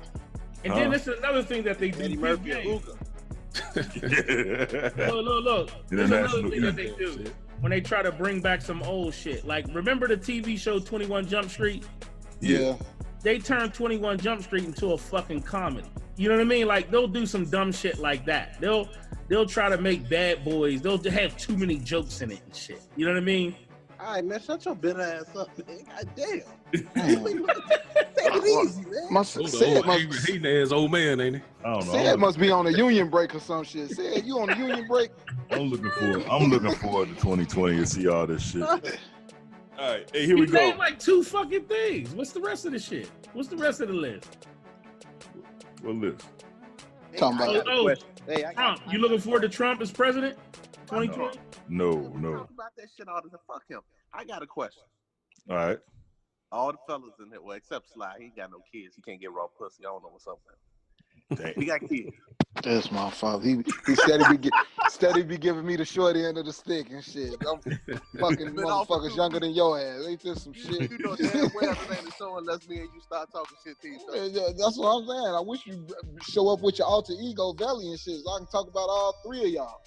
And then this is another thing that they do. Eddie Murphy a hookah. Look. There's another thing that they do shit. when they try to bring back some old shit. Like, remember the TV show 21 Jump Street? Yeah. They turned 21 Jump Street into a fucking comedy. You know what I mean? Like, they'll do some dumb shit like that. They'll try to make Bad Boys. They'll have too many jokes in it and shit. You know what I mean? All right, man, shut your bitter ass up, man. God damn. Take it easy, man. Said Hating ass old man, ain't he? I don't know. Said must be on a union break or some shit. Said you on a union break? I'm looking forward to 2020 to see all this shit. All right, hey, here we go. Named like 2 fucking things. What's the rest of the shit? What's the rest of the list? What list? Talking about Trump. You looking forward to Trump as president? 2020? No. Talk about that shit all the time. Fuck him. I got a question. All right. All the fellas in there, well, except Sly, he ain't got no kids. He can't get raw pussy. I don't know what's up with him. Dang. He got kids. That's my fault. He steady be giving me the short end of the stick and shit. I'm fucking motherfuckers younger than your ass. Ain't this some shit? You know damn well this ain't the show unless me and you start talking shit to each other. Yeah, that's what I'm saying. I wish you show up with your alter ego Valley and shit so I can talk about all 3 of y'all.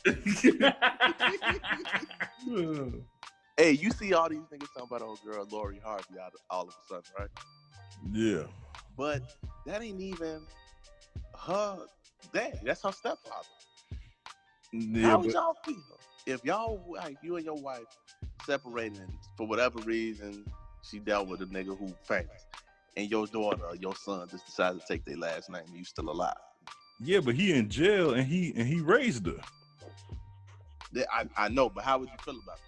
Hey, you see all these niggas talking about old girl Lori Harvey all of a sudden, right? Yeah. But that ain't even her dad. That's her stepfather. Yeah, How would y'all feel if you and your wife separated and for whatever reason she dealt with a nigga who famous and your daughter or your son just decided to take their last name and you still alive? Yeah, but he in jail and he raised her. I know, but how would you feel about that?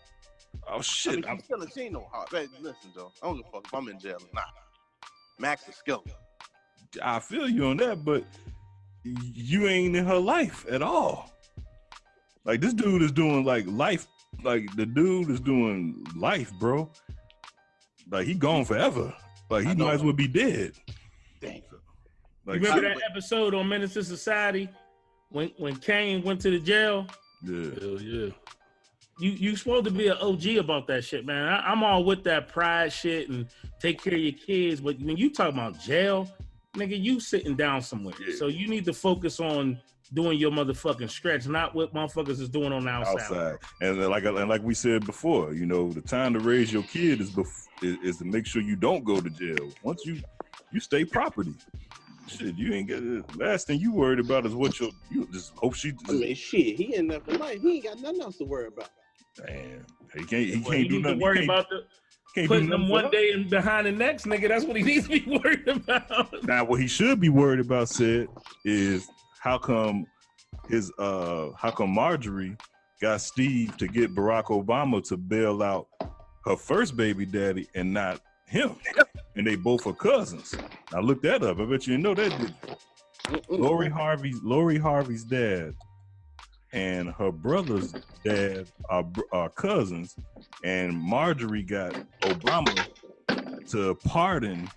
Oh shit! I mean, she ain't no heart. Hey, listen, Joe. I don't give a fuck if I'm in jail or not. Max is skilled. I feel you on that, but you ain't in her life at all. Like this dude is doing like life. Like the dude is doing life, bro. Like he gone forever. Like he might as well be dead. Damn. Like, you remember that episode on Menace to Society when Kane went to the jail? Yeah. Hell yeah. You supposed to be an OG about that shit, man. I'm all with that pride shit and take care of your kids, but when you talk about jail, nigga, you sitting down somewhere. Yeah. So you need to focus on doing your motherfucking stretch, not what motherfuckers is doing on the outside. And like we said before, you know, the time to raise your kid is to make sure you don't go to jail. Once you stay property. Shit, you ain't got it. Last thing you worried about is what you just hope she. I mean, shit, he in there for life. He ain't got nothing else to worry about. Damn, he can't do nothing. Worry about putting them one day in behind the next, nigga. That's what he needs to be worried about. Now, what he should be worried about, said, is how come Marjorie got Steve to get Barack Obama to bail out her first baby daddy and not him, and they both are cousins. I looked that up. I bet you didn't know that. Lori Harvey's dad and her brother's dad are cousins, and Marjorie got Obama to pardon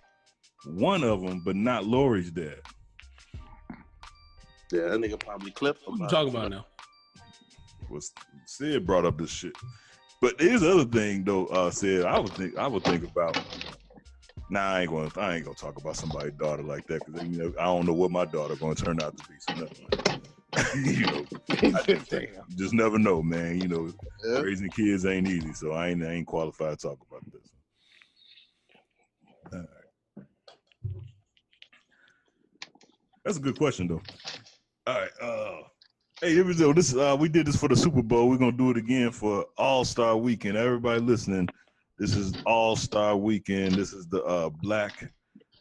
one of them, but not Lori's dad. Yeah, that nigga probably clipped. What you talking about now? Sid brought up this shit. But there's other thing though, Sid, I would think about. Nah, I ain't gonna talk about somebody's daughter like that because I don't know what my daughter gonna turn out to be. So just never know, man. You know, raising kids ain't easy, so I ain't qualified to talk about this. All right. That's a good question though. All right. Hey, here we go. This we did this for the Super Bowl. We're gonna do it again for All-Star Weekend. Everybody listening, this is All-Star Weekend. This is the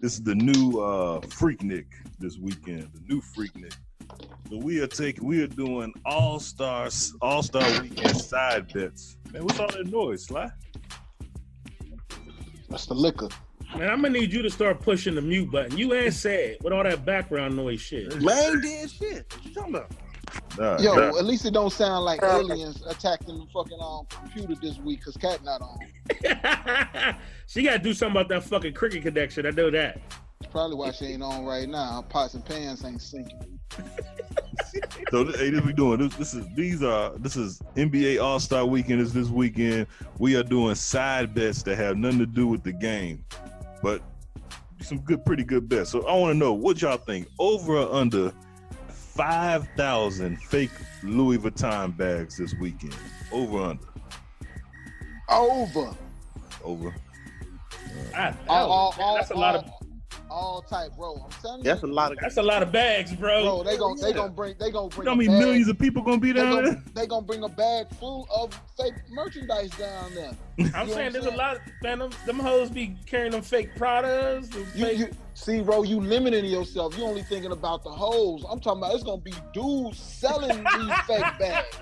this is the new Freaknik this weekend. The new Freaknik. So we are doing All-Star Weekend side bets. Man, what's all that noise, Sly? That's the liquor. Man, I'm gonna need you to start pushing the mute button. You ain't sad with all that background noise shit. Man, did shit. What you talking about? At least it don't sound like aliens attacking the fucking computer this week because Cat not on. She gotta do something about that fucking cricket connection. I know that. Probably why she ain't on right now. Her pots and pans ain't sinking. So hey, this we doing. This is NBA All-Star Weekend. Is this weekend? We are doing side bets that have nothing to do with the game, but some pretty good bets. So I want to know what y'all think. Over or under 5,000 fake Louis Vuitton bags this weekend? Over or under? Over. That's a lot of. All type, bro. I'm telling you. That's a lot of bags, bro. Bro, they gonna bring. How many millions of people gonna be down there? They gonna bring a bag full of fake merchandise down there. I'm saying there's a lot. Man, them hoes be carrying them fake Pradas. You see, bro, you limiting yourself. You only thinking about the hoes. I'm talking about it's gonna be dudes selling these fake bags.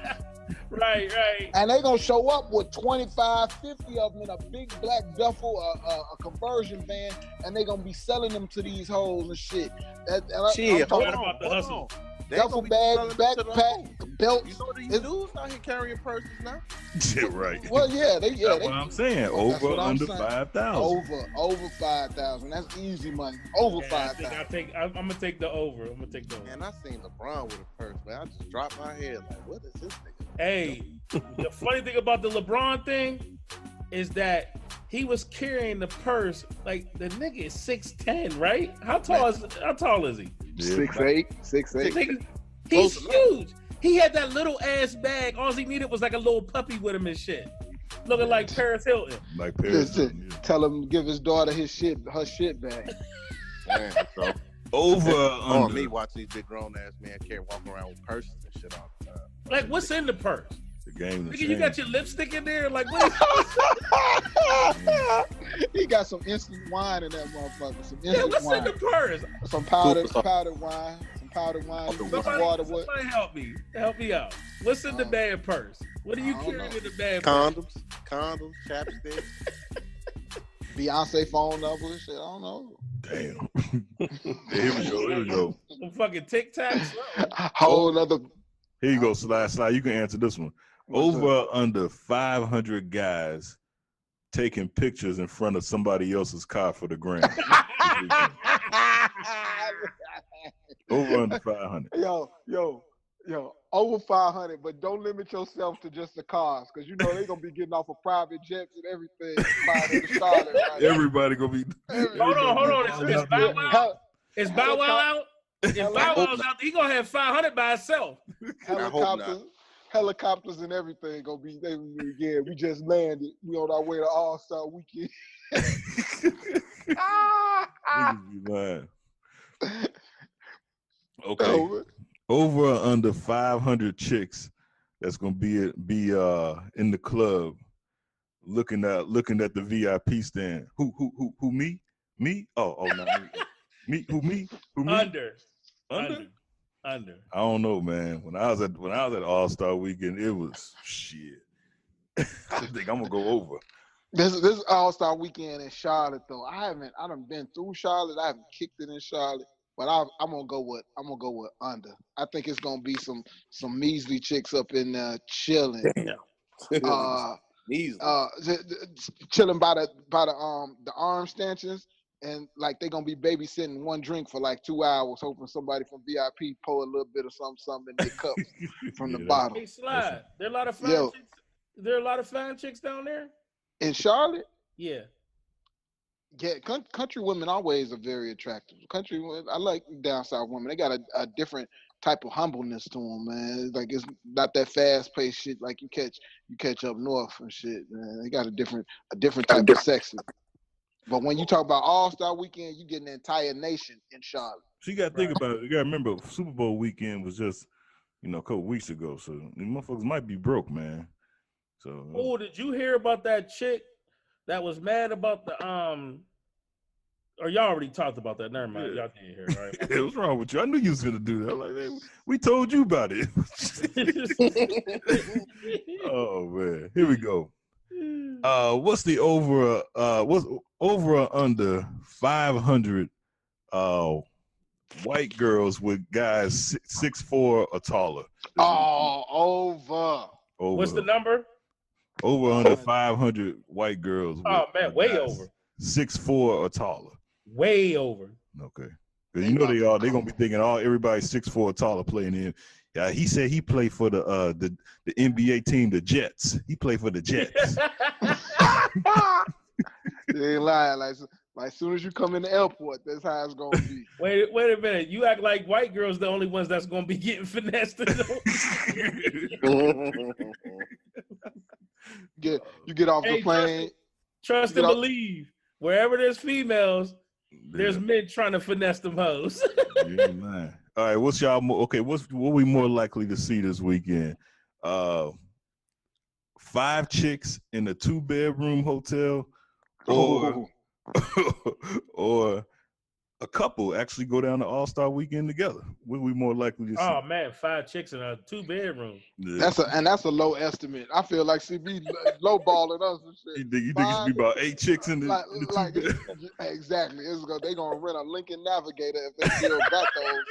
Right. And they gonna show up with 25, 50 of them in a big black duffel, a conversion van, and they gonna be selling them to these hoes and shit. Hold on. Duffel bag, backpack, belts. You know these dudes out here carrying purses now? Yeah, right. Well, yeah, That's what I'm saying. Over under 5,000. Over 5,000. That's easy money. Over 5,000. I'm gonna take the over. Man, I seen LeBron with a purse, man. I just dropped my head like, what is this nigga? Hey, the funny thing about the LeBron thing is that he was carrying the purse like the nigga is 6'10", right? How tall is he? 6'8". He's huge. He had that little ass bag. All he needed was like a little puppy with him and shit, looking like Paris Hilton. Tell him to give his daughter her shit back. Man, so over on me watch these big grown ass men walk around with purses and shit all the time. Like, what's in the purse? The game. Nigga, you got your lipstick in there? Like, what? He got some instant wine in that motherfucker. What's in the purse? Some powdered wine. Somebody help me out. What's in the bad purse? What are you carrying in the bad purse? Condoms, chapstick. Beyonce phone number and shit. I don't know. Damn. Here we go. Some fucking Tic Tacs. Whole other. Here you go, Slide. You can answer this one. Over or under 500 guys taking pictures in front of somebody else's car for the gram. Over under 500. Yo. Over 500, but don't limit yourself to just the cars, because you know they're gonna be getting off of private jets and everything. Right? Everybody gonna be. Hold on. Is Bow Wow out? Is Bow Wow out? He gonna have 500 by himself. Helicopters and everything gonna be. We just landed. We on our way to All-Star Weekend. Okay. Over or under 500 chicks that's gonna be in the club looking at the VIP stand. Who me? Me? Oh no. Me? Who me? Under. I don't know, man. When I was at All-Star Weekend, it was shit. I think I'm gonna go over. This All-Star Weekend in Charlotte though. I done been through Charlotte. I haven't kicked it in Charlotte. But I'm gonna go with under. I think it's gonna be some measly chicks up in there chilling. Chilling by the arm stanchions, and like they gonna be babysitting one drink for like 2 hours, hoping somebody from VIP pour a little bit of something in their cups from the bottle. Hey, Slide. There are a lot of fine chicks. There are a lot of fine chicks down there in Charlotte. Yeah. Yeah, country women always are very attractive. Country women, I like down south women. They got a different type of humbleness to them, man. Like it's not that fast paced shit like you catch up north and shit, man. They got a different type of sexy. But when you talk about All-Star Weekend, you get an entire nation in Charlotte. So you got to think about it. You got to remember, Super Bowl weekend was just a couple weeks ago. So the motherfuckers might be broke, man. So. Oh, did you hear about that chick that was mad about the or y'all already talked about that? Never mind, y'all didn't hear, right? What's wrong with you? I knew you was gonna do that. I'm like, hey, we told you about it. Oh man, here we go. What's the over? What's over or under 500 white girls with guys 6'4" or taller? Over. What's the number? Over under 500 white girls. Oh man, way over. 6'4" or taller. Way over. Okay. Because you know they're gonna be thinking everybody's 6'4" taller playing in. Yeah, he said he played for the NBA team, the Jets. He played for the Jets. They ain't lying. Like as soon as you come in the airport, that's how it's gonna be. Wait a minute. You act like white girls the only ones that's gonna be getting finessed. You get off the plane. Trust and believe. Wherever there's females, there's men trying to finesse them hoes. Yeah, man. All right, what's y'all more? Okay, what we more likely to see this weekend? 5 chicks in a 2-bedroom hotel, or a couple actually go down to All-Star Weekend together. What we more likely to see? Oh man, 5 chicks in a 2-bedroom. Yeah. That's a low estimate. I feel like CB lowballing us and shit. You think it's be about 8 chicks in the exactly. They gonna rent a Lincoln Navigator if they still got those.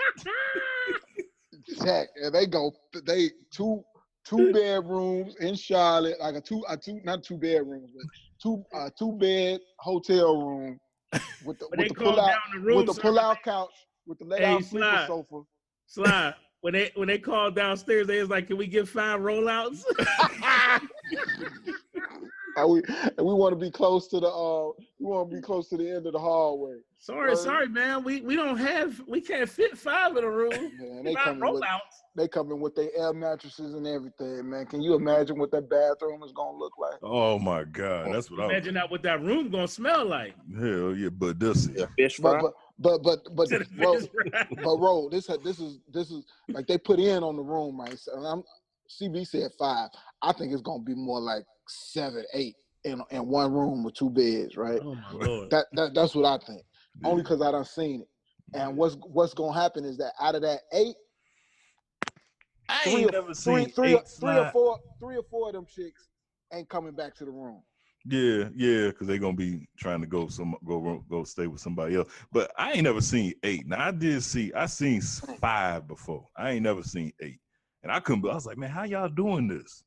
Check, and they two bedrooms in Charlotte, like not 2 bedrooms, but two bed hotel room with the pull out couch with the let out sleeper sofa. Slide. When they called downstairs, they was like, "Can we get 5 rollouts?" and we want to be close to the end of the hallway. Sorry, man. We can't fit 5 in a room. Man, they come in with their air mattresses and everything, man. Can you imagine what that bathroom is gonna look like? Oh my God, that's what imagine that what that room gonna smell like. Hell yeah, but this fish fry. But Ro, this is like they put in on the room, right? So CB said 5. I think it's gonna be more like 7, 8 in one room with 2 beds, right? Oh my Lord. That's what I think. Yeah. Only because I done seen it. And what's gonna happen is that out of that 8, three or four of them chicks ain't coming back to the room. Yeah, because they're gonna be trying to go stay with somebody else. But I ain't never seen 8. Now I seen 5 before. I ain't never seen 8, and I was like, man, how y'all doing this?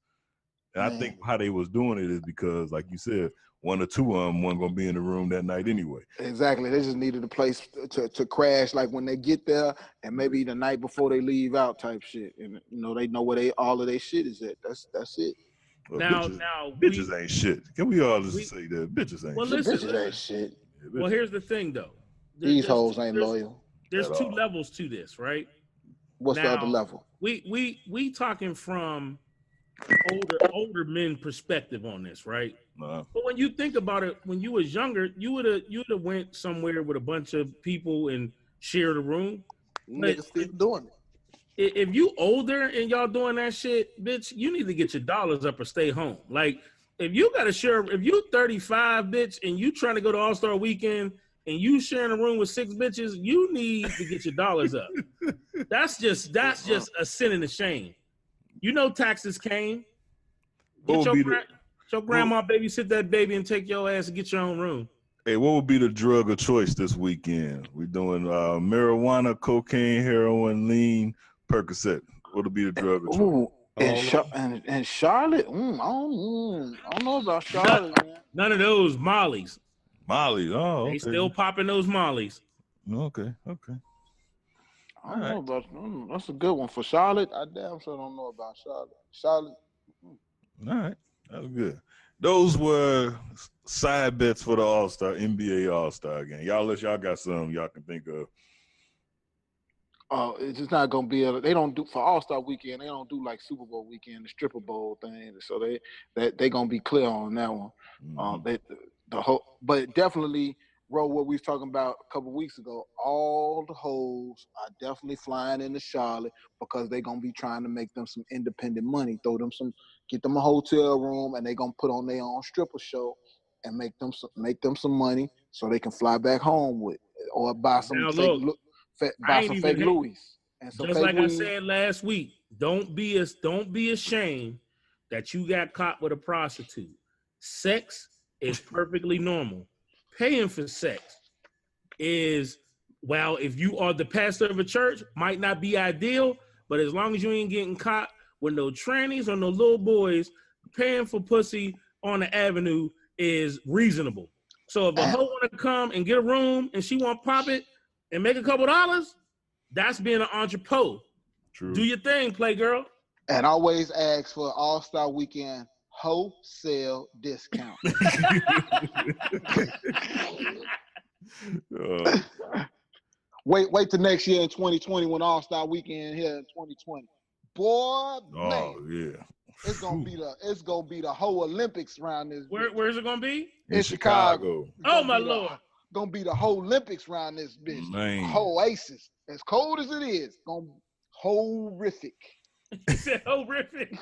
And I think how they was doing it is because, like you said, 1 or 2 of them weren't gonna be in the room that night anyway. Exactly. They just needed a place to crash, like when they get there, and maybe the night before they leave out, type shit. And they know where all of their shit is at. That's it. Well, bitches ain't shit. Can we all just say that bitches ain't shit? Bitches ain't shit. Yeah, well, here's the thing, though. These hoes ain't loyal. There's 2 levels to this, right? What's the other level? We talking from older men perspective on this, right? But when you think about it, when you was younger, you would have went somewhere with a bunch of people and shared a room. Niggas still doing it. If you older and y'all doing that shit, bitch, you need to get your dollars up or stay home. Like, if you got to share, if you 35, bitch, and you trying to go to All-Star Weekend and you sharing a room with 6 bitches, you need to get your dollars up. That's just a sin and a shame. You know taxes came. Get your grandma babysit that baby and take your ass and get your own room. Hey, what would be the drug of choice this weekend? We're doing marijuana, cocaine, heroin, lean, Percocet. What would be the drug of choice? Ooh, and Charlotte? I don't know about Charlotte, man. None of those Mollies. Mollies, okay. They still popping those Mollies. Okay. I don't know about that's a good one for Charlotte. I damn sure don't know about Charlotte. All right, that was good. Those were side bets for the NBA All-Star game. Unless y'all got some y'all can think of. It's just not gonna be. They don't do for All-Star Weekend. They don't do like Super Bowl weekend, the stripper bowl thing. So they gonna be clear on that one. But definitely. Bro, what we was talking about a couple weeks ago, all the hoes are definitely flying into Charlotte because they're going to be trying to make them some independent money, get them a hotel room, and they're going to put on their own stripper show and make them some money so they can fly back home with or buy some fake Louis. And some just fake like I said last week, don't be ashamed that you got caught with a prostitute. Sex is perfectly normal. Paying for sex is, well, if you are the pastor of a church, might not be ideal, but as long as you ain't getting caught with no trannies or no little boys, paying for pussy on the avenue is reasonable. So if a hoe want to come and get a room and she want to pop it, and make a couple dollars, that's being an entrepreneur. True. Do your thing, play girl. And always ask for All-Star Weekend wholesale discount. Wait till next year in 2020 when All-Star Weekend here in 2020. Boy, man. Yeah. It's gonna be the whole Olympics around this. Where's it gonna be? In Chicago. Oh my Lord. Gonna be the whole Olympics around this bitch. Man. Whole Oasis. As cold as it is, gonna be horrific. He said horrific.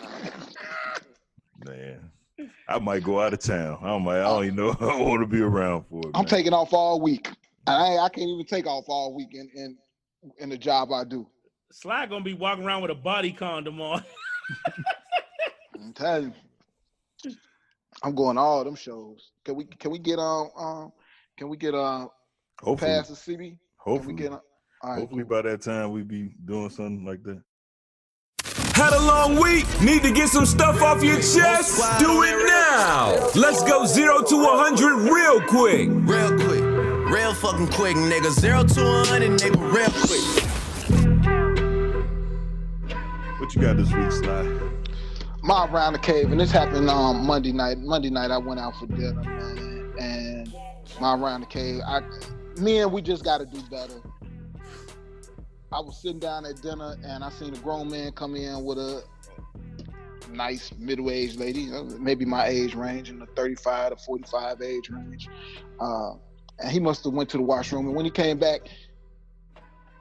Man. I might go out of town. I don't even know if I want to be around for it. I'm taking off all week. I can't even take off all week in the job I do. Sly gonna be walking around with a body condom on. I'm telling you, I'm going to all them shows. Can we get on? Can we get hopefully past the city? Hopefully, can we get hopefully by that time we be doing something like that. Had a long week? Need to get some stuff off your chest? Do it now! Let's go 0 to 100 real quick. Real quick. Real fucking quick, nigga. 0 to 100, nigga. Real quick. What you got this week, Sly? My around the cave, and this happened on Monday night. Monday night I went out for dinner, man, and my around the cave. We just got to do better. I was sitting down at dinner, and I seen a grown man come in with a nice middle-aged lady, maybe my age range, in the 35 to 45 age range. And he must have went to the washroom, and when he came back,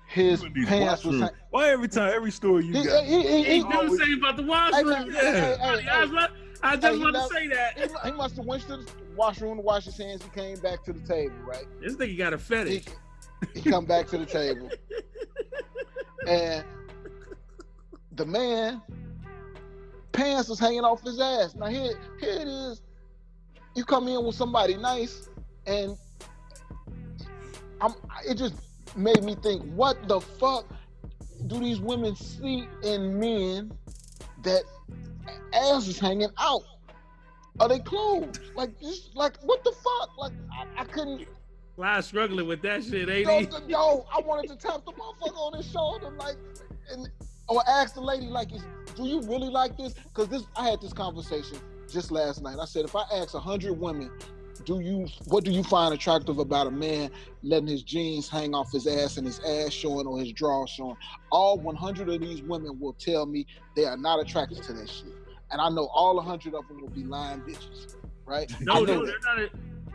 his pants was. Why every story you got? He do say about the washroom. I just want to say that. He must have went to the washroom to wash his hands. He came back to the table, right? This nigga got a fetish. He come back to the table. And the man pants was hanging off his ass. Now here it is. You come in with somebody nice, and it just made me think, what the fuck do these women see in men that ass is hanging out? Are they clothes? Like what the fuck? Like I couldn't. Fly struggling with that shit, ain't he? Yo, I wanted to tap the motherfucker on his shoulder, or ask the lady, like, do you really like this? Because I had this conversation just last night. I said, if I ask 100 women, what do you find attractive about a man letting his jeans hang off his ass and his ass showing or his drawers showing? All 100 of these women will tell me they are not attracted to that shit. And I know all 100 of them will be lying bitches, right? No,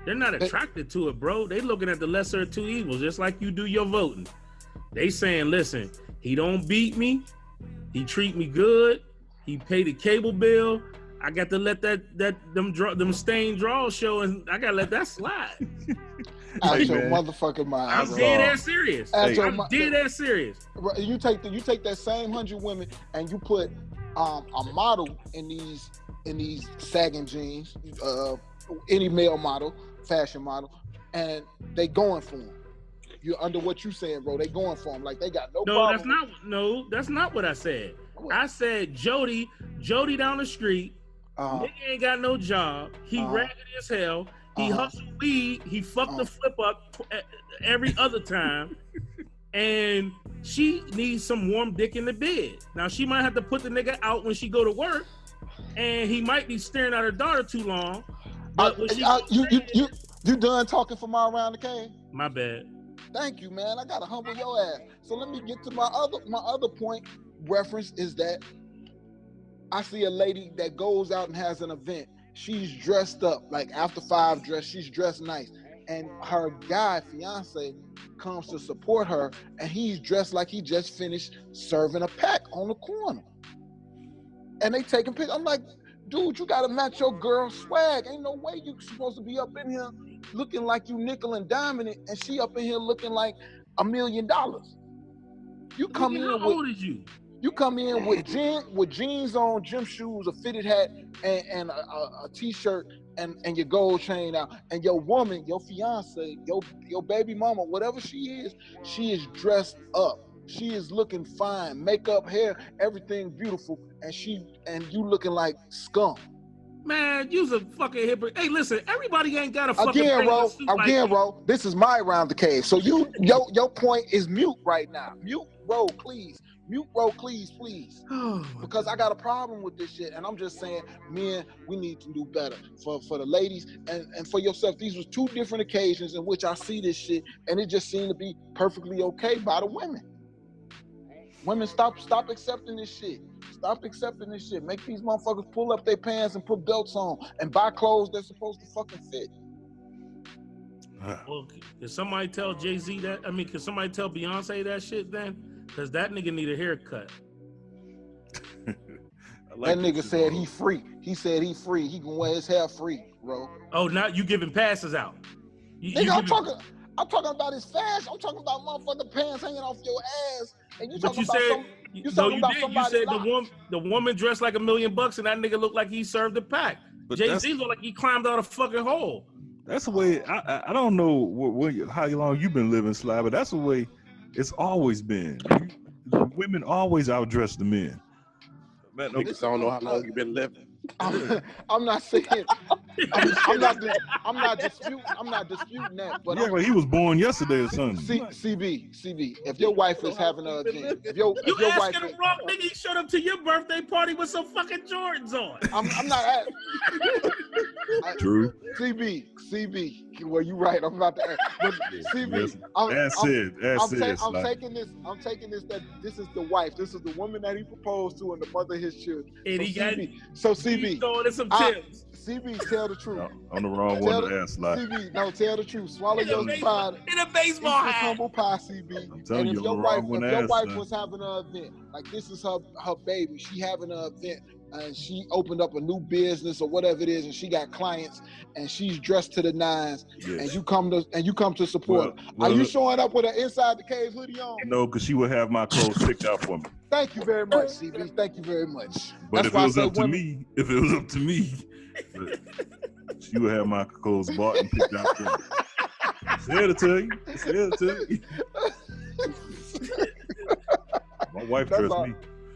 they're not attracted to it, bro. They looking at the lesser of two evils, just like you do your voting. They saying, listen, he don't beat me. He treat me good. He pay the cable bill. I got to let them stained draws show, and I gotta let that slide. Out your motherfucking mind. I'm dead ass serious. I'm dead ass serious. You take that same 100 women and you put a model in these sagging jeans, any male model, fashion model, and they going for them. You're under what you saying, bro. They going for them like they got no problem. That's not what I said. I said Jody down the street. Nigga ain't got no job. He ragged as hell. He hustled weed. He fucked the flip up every other time. And she needs some warm dick in the bed. Now she might have to put the nigga out when she go to work, and he might be staring at her daughter too long. But you done talking for my around the cave? My bad. Thank you, man. I gotta humble your ass. So let me get to my other point. Reference is that I see a lady that goes out and has an event. She's dressed up, like after 5 dress. She's dressed nice, and her guy fiance comes to support her, and he's dressed like he just finished serving a pack on the corner. And they taking pictures. I'm like, dude, you gotta match your girl's swag. Ain't no way you supposed to be up in here looking like you nickel and diming it, and she up in here looking like $1 million. You come in. How old is you? You come in with jeans on, gym shoes, a fitted hat, and a t-shirt, and your gold chain out, and your woman, your fiance, your baby mama, whatever she is dressed up. She is looking fine, makeup, hair, everything beautiful, and you looking like scum. Man, you's a fucking hypocrite. Hey, listen, everybody ain't got a fucking Again, bro. This is my round the cave. So your point is mute right now. Mute, bro, please. Mute, bro, please. Because I got a problem with this shit, and I'm just saying, men, we need to do better for the ladies and for yourself. These was two different occasions in which I see this shit, and it just seemed to be perfectly okay by the women. Women, stop accepting this shit. Stop accepting this shit. Make these motherfuckers pull up their pants and put belts on and buy clothes that's supposed to fucking fit. Well, can somebody tell Jay-Z that? I mean, can somebody tell Beyonce that shit then? Because that nigga need a haircut. That nigga said he free. He said he free. He can wear his hair free, bro. Oh, now you giving passes out. Nigga, I'm talking about his fashion. I'm talking about motherfucking pants hanging off your ass. And you talking about somebody. The woman dressed like $1 million and that nigga looked like he served a pack. Jay-Z looked like he climbed out a fucking hole. That's the way. I don't know how long you've been living, Sly, but that's the way it's always been. Women always outdress the men. Man, I don't know how long you've been living. I'm not saying. I'm not disputing that. But yeah, well, he was born yesterday or something. CB. If your wife is having an event, if your wife, asking the wrong nigga, he showed up to your birthday party with some fucking Jordans on. I'm not asking. True. CB. Well, you right. I'm about to ask. But CB. I'm taking this that this is the wife. This is the woman that he proposed to and the mother of his children. And CB. Throwing some tips. CB, tell the truth. No, I'm the wrong one to ask. Like. CB, no, tell the truth. Swallow your pride. In a baseball hat. Humble pie, CB. I'm telling and you, if your wife was having an event, like this is her baby, she having an event, and she opened up a new business or whatever it is, and she got clients, and she's dressed to the nines, and you come to support her. Are you showing up with an Inside the Cave hoodie on? No, because she would have my clothes picked out for me. Thank you very much, CB. Thank you very much. But if it was up to me, she would have my clothes bought and picked out for me. Said it to you. My wife trusts me.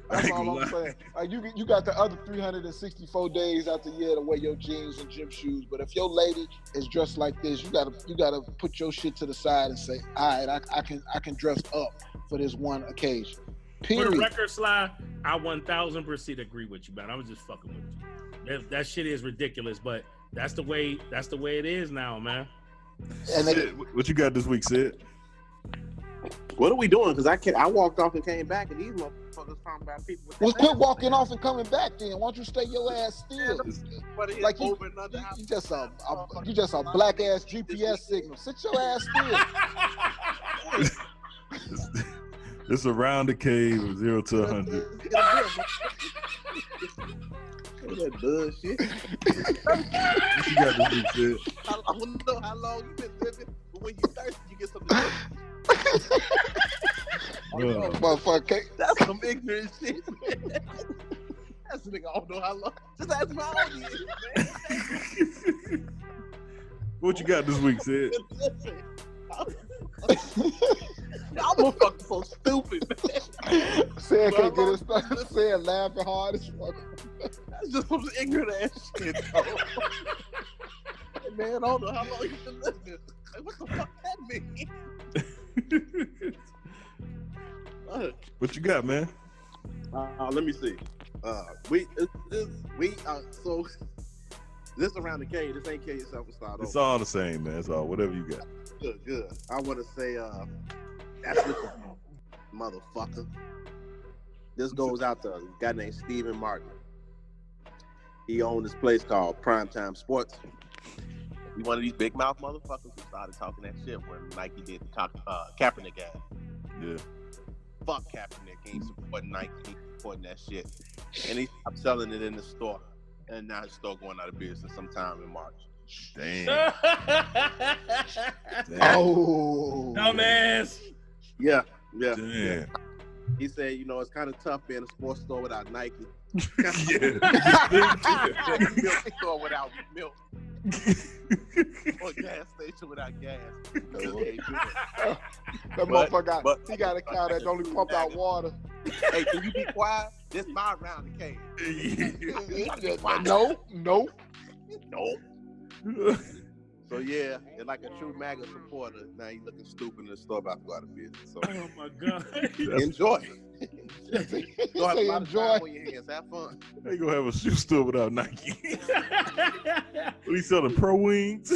That's all I'm saying. Like you got the other 364 days out the year to wear your jeans and gym shoes. But if your lady is dressed like this, you gotta put your shit to the side and say, all right, I can dress up for this one occasion. Period. For the record, Sly, I 1000% agree with you, man. I was just fucking with you. That shit is ridiculous, but that's the way it is now, man. And what you got this week, Sid? What are we doing? Because I walked off and came back, and these motherfuckers talking about people. Well, quit walking off and coming back. Then why don't you stay your ass still? Like you just a black ass GPS signal. Sit your ass still. It's around the cave of 0 to 100. That bullshit. What you got this week, Sid? I don't know how long you been living, but when you thirsty, you get something. Motherfucker. That's some ignorant shit, man. That's a nigga, I don't know how long. Just ask me how old he is, man. What you got this week, Sid? Y'all motherfuckers so stupid, man. Sid can't get it started. Sid laughing hard as fuck. That's just some ignorant ass shit, though. Man, I don't know how long you been living. Like, what the fuck that mean? What you got, man? Let me see. So this around the cave. This ain't kill yourself and start over. It's all the same, man. It's all whatever you got. Good. I want to say, that's what motherfucker. This goes out to a guy named Steven Martin. He owned this place called Primetime Sports. He one of these big mouth motherfuckers who started talking that shit when Nike did the Kaepernick ad. Yeah. Fuck Kaepernick. He ain't supporting Nike. He ain't supporting that shit. And he stopped selling it in the store. And now his store going out of business sometime in March. Damn. Oh. Dumbass. Yeah. Damn. He said, it's kind of tough being a sports store without Nike. Yeah. Milk store without milk. Or gas station without gas. That motherfucker he got a car that only pump out water. Hey, can you be quiet? This my round the cave. No. So yeah, and like a true MAGA supporter, now he's looking stupid in the store about to go out of business. So Oh my God. enjoy. Don't have a lot of Enjoy. time on your hands. Have fun. How you gonna have a shoe store without Nike? We selling Pro Wings?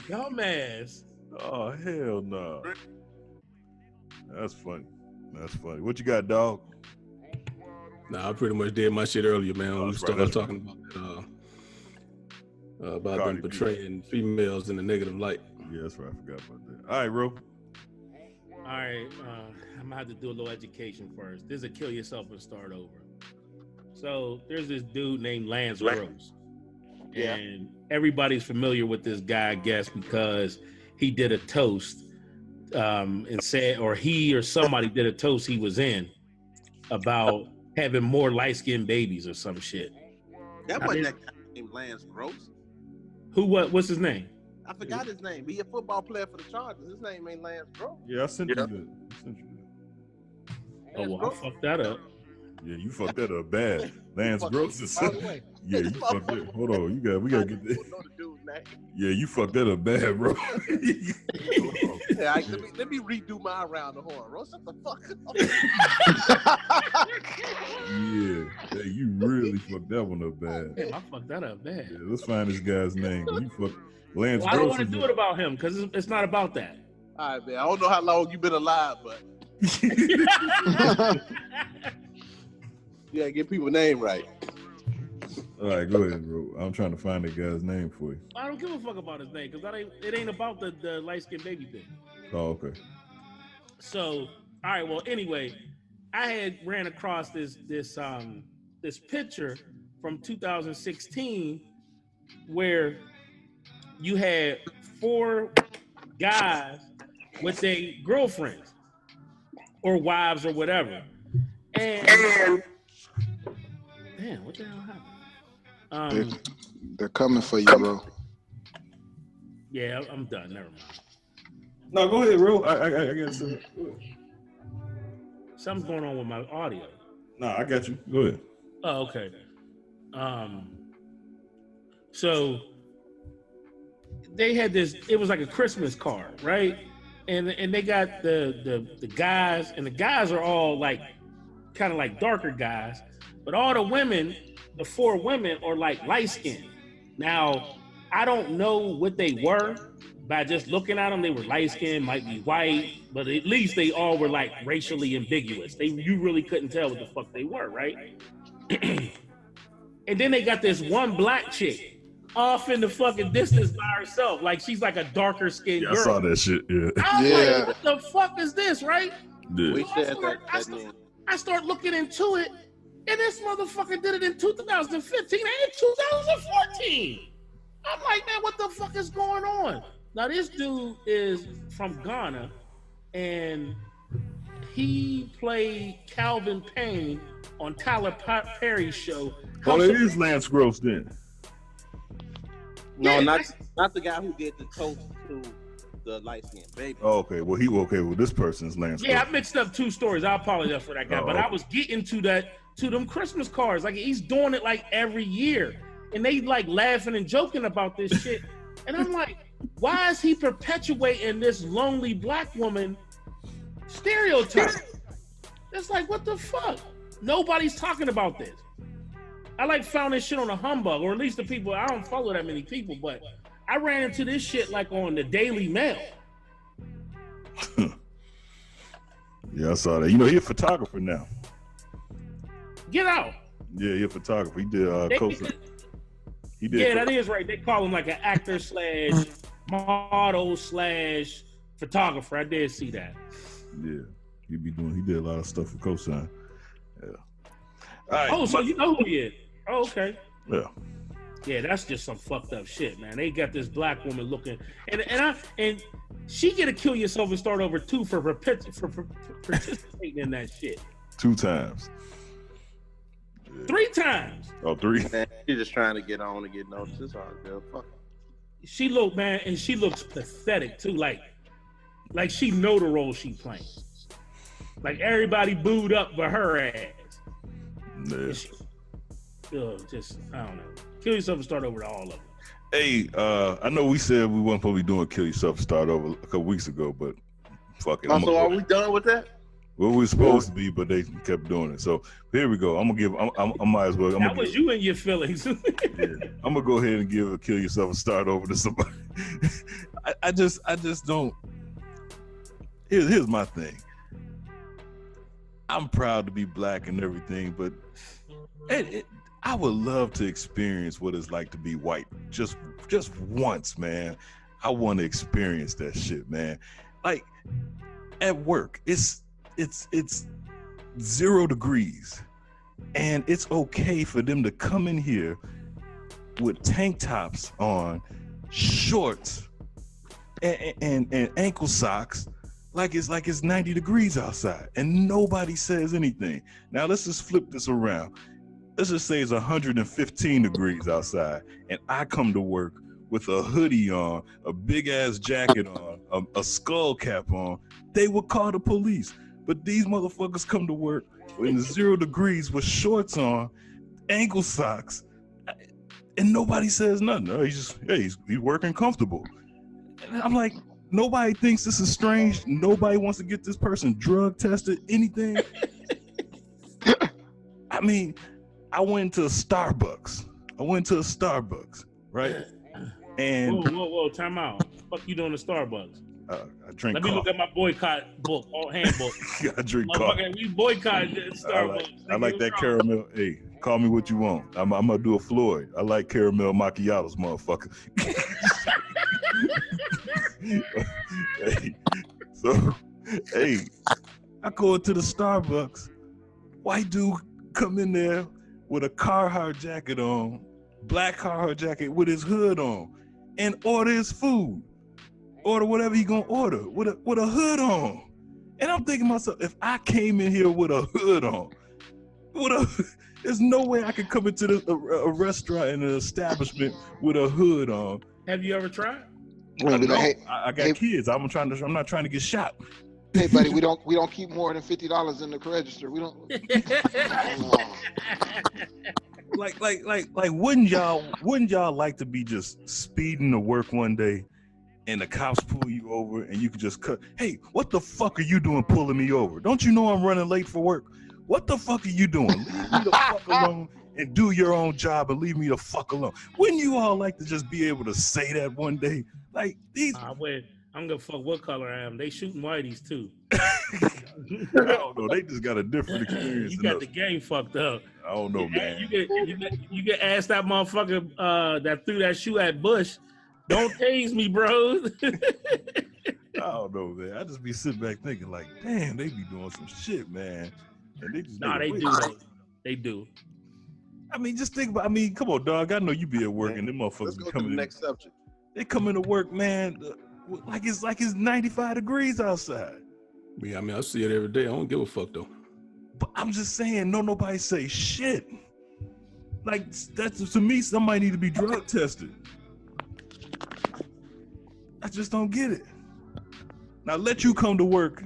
Dumbass. Oh hell no. That's funny. What you got, dog? Nah, I pretty much did my shit earlier, man. Oh, We that's right, started that's talking about Cardi them B. portraying females in a negative light. Yeah, that's right. I forgot about that. All right, Ro. All right, I'm gonna have to do a little education first. This is a kill yourself and start over. So there's this dude named Lance Gross. Yeah. And everybody's familiar with this guy, I guess, because he did a toast and said, or he or somebody did a toast he was in about having more light-skinned babies or some shit. That wasn't that guy named Lance Gross. What's his name? I forgot his name. He a football player for the Chargers. His name ain't Lance Gross. Yeah, I sent you that. Oh, well, I fucked that up. Yeah, you fucked that up bad. Lance Gross is. By the way, Yeah, you fucked that. Hold on, we gotta get that. Yeah, you fucked that up bad, bro. Yeah, let me redo my round the horn. Ro, shut the fuck up. Yeah, you really fucked that one up bad. Damn, I fucked that up bad. Yeah, let's find this guy's name. You fucked Lance Well, I don't Gross. want to do it about him because it's not about that. All right, man. I don't know how long you've been alive, but yeah, get people's name right. All right, go ahead, bro. I'm trying to find that guy's name for you. I don't give a fuck about his name because it ain't about the light skinned baby thing. Oh, okay. So, all right. Well, anyway, I had ran across this picture from 2016 where you had 4 guys with their girlfriends or wives or whatever, and damn, what the hell happened? They're coming for you, bro. Yeah, I'm done. Never mind. No, go ahead, bro. I got some. Something's going on with my audio. No, I got you. Go ahead. Oh, okay. So they had this. It was like a Christmas card, right? And they got the guys, and the guys are all like kind of like darker guys, but all the women, the 4 women, are like light skinned. Now, I don't know what they were by just looking at them. They were light skinned, might be white, but at least they all were like racially ambiguous. You really couldn't tell what the fuck they were, right? And then they got this one black chick off in the fucking distance by herself. Like she's like a darker skinned girl. I saw that shit, yeah. I'm like, what the fuck is this, right? Yeah. We shared I start looking into it, and this motherfucker did it in 2015 and 2014. I'm like, man, what the fuck is going on? Now, this dude is from Ghana, and he played Calvin Payne on Tyler Perry's show. Oh, it is Lance Gross then. No, Yeah, not the guy who did the toast to the light skinned baby. Oh, okay. Well, well, this person's Lance Yeah, Gross. I mixed up 2 stories. I apologize for that guy, but I was getting to them Christmas cards. Like he's doing it like every year, and they like laughing and joking about this shit. And I'm like, why is he perpetuating this lonely black woman stereotype? It's like, what the fuck? Nobody's talking about this. I like found this shit on a humbug, or at least the people, I don't follow that many people, but I ran into this shit like on the Daily Mail. Yeah, I saw that. You know, he's a photographer now. Get out. Yeah, he's a photographer. He did co-sign. He did. Yeah, that is right. They call him like an actor / model / photographer. I did see that. Yeah, he did a lot of stuff for cosign. Yeah. All right, oh, so you know who he is? Oh, okay. Yeah. Yeah, that's just some fucked up shit, man. They got this black woman looking, and she get to kill yourself and start over too for participating in that shit. 2 times. Yeah. 3 times. Oh, 3. Man, you're just trying to get on and get noticed. It's all good. Fuck. she looks pathetic too. Like she know the role she playing. Like everybody booed up for her ass. Yeah. Just I don't know. Kill yourself and start over to all of them. Hey, I know we said we weren't supposed to be doing Kill Yourself and Start Over a couple weeks ago, but fuck it. So are we done with that? Well, we were supposed to be, but they kept doing it. So here we go. I might as well. That was you and your feelings. Yeah, I'm gonna go ahead and give a Kill Yourself and Start Over to somebody. I just don't. Here's my thing. I'm proud to be black and everything, but I would love to experience what it's like to be white. Just once, man. I want to experience that shit, man. Like at work, it's 0 degrees, and it's okay for them to come in here with tank tops on, shorts, and ankle socks, like it's 90 degrees outside, and nobody says anything. Now let's just flip this around. Let's just say it's 115 degrees outside, and I come to work with a hoodie on, a big ass jacket on, a skull cap on. They would call the police. But these motherfuckers come to work in the 0 degrees with shorts on, ankle socks, and nobody says nothing. No, he's working comfortable. And I'm like, nobody thinks this is strange. Nobody wants to get this person drug tested, anything. I mean, I went to a Starbucks, right? And whoa, time out. Fuck you doing the Starbucks? I drink Let coffee. me look at my boycott book, handbook. I drink coffee. We boycott Starbucks. I like that caramel. Hey, call me what you want. I'm gonna do a Floyd. I like caramel macchiatos, motherfucker. Hey, I go into the Starbucks. White dude come in there with a Carhartt jacket on, black Carhartt jacket with his hood on, and order his food. Order whatever he gonna order with a hood on. And I'm thinking to myself, if I came in here with a hood on, there's no way I could come into a restaurant and an establishment with a hood on. Have you ever tried? I got kids. I'm not trying to get shot. Hey, buddy, we don't keep more than $50 in the register. We don't. Like, wouldn't y'all like to be just speeding to work one day, and the cops pull you over, and you can just cut? Hey, what the fuck are you doing pulling me over? Don't you know I'm running late for work? What the fuck are you doing? Leave me the fuck alone and do your own job and leave me the fuck alone. Wouldn't you all like to just be able to say that one day? Like these. I'm gonna fuck what color I am. They shooting whiteys too. I don't know. They just got a different experience. You got the game fucked up. I don't know, man. You get asked that motherfucker that threw that shoe at Bush. Don't tase me, bro. I don't know, man. I just be sitting back thinking, like, damn, they be doing some shit, man. And they just They do. I mean, just think about. I mean, come on, dog. I know you be at work, and them motherfuckers be coming. Next subject. They come into work, man. Like it's 95 degrees outside. Yeah, I mean, I see it every day. I don't give a fuck though. But I'm just saying, nobody say shit. Like that's to me, somebody need to be drug tested. I just don't get it. Now let you come to work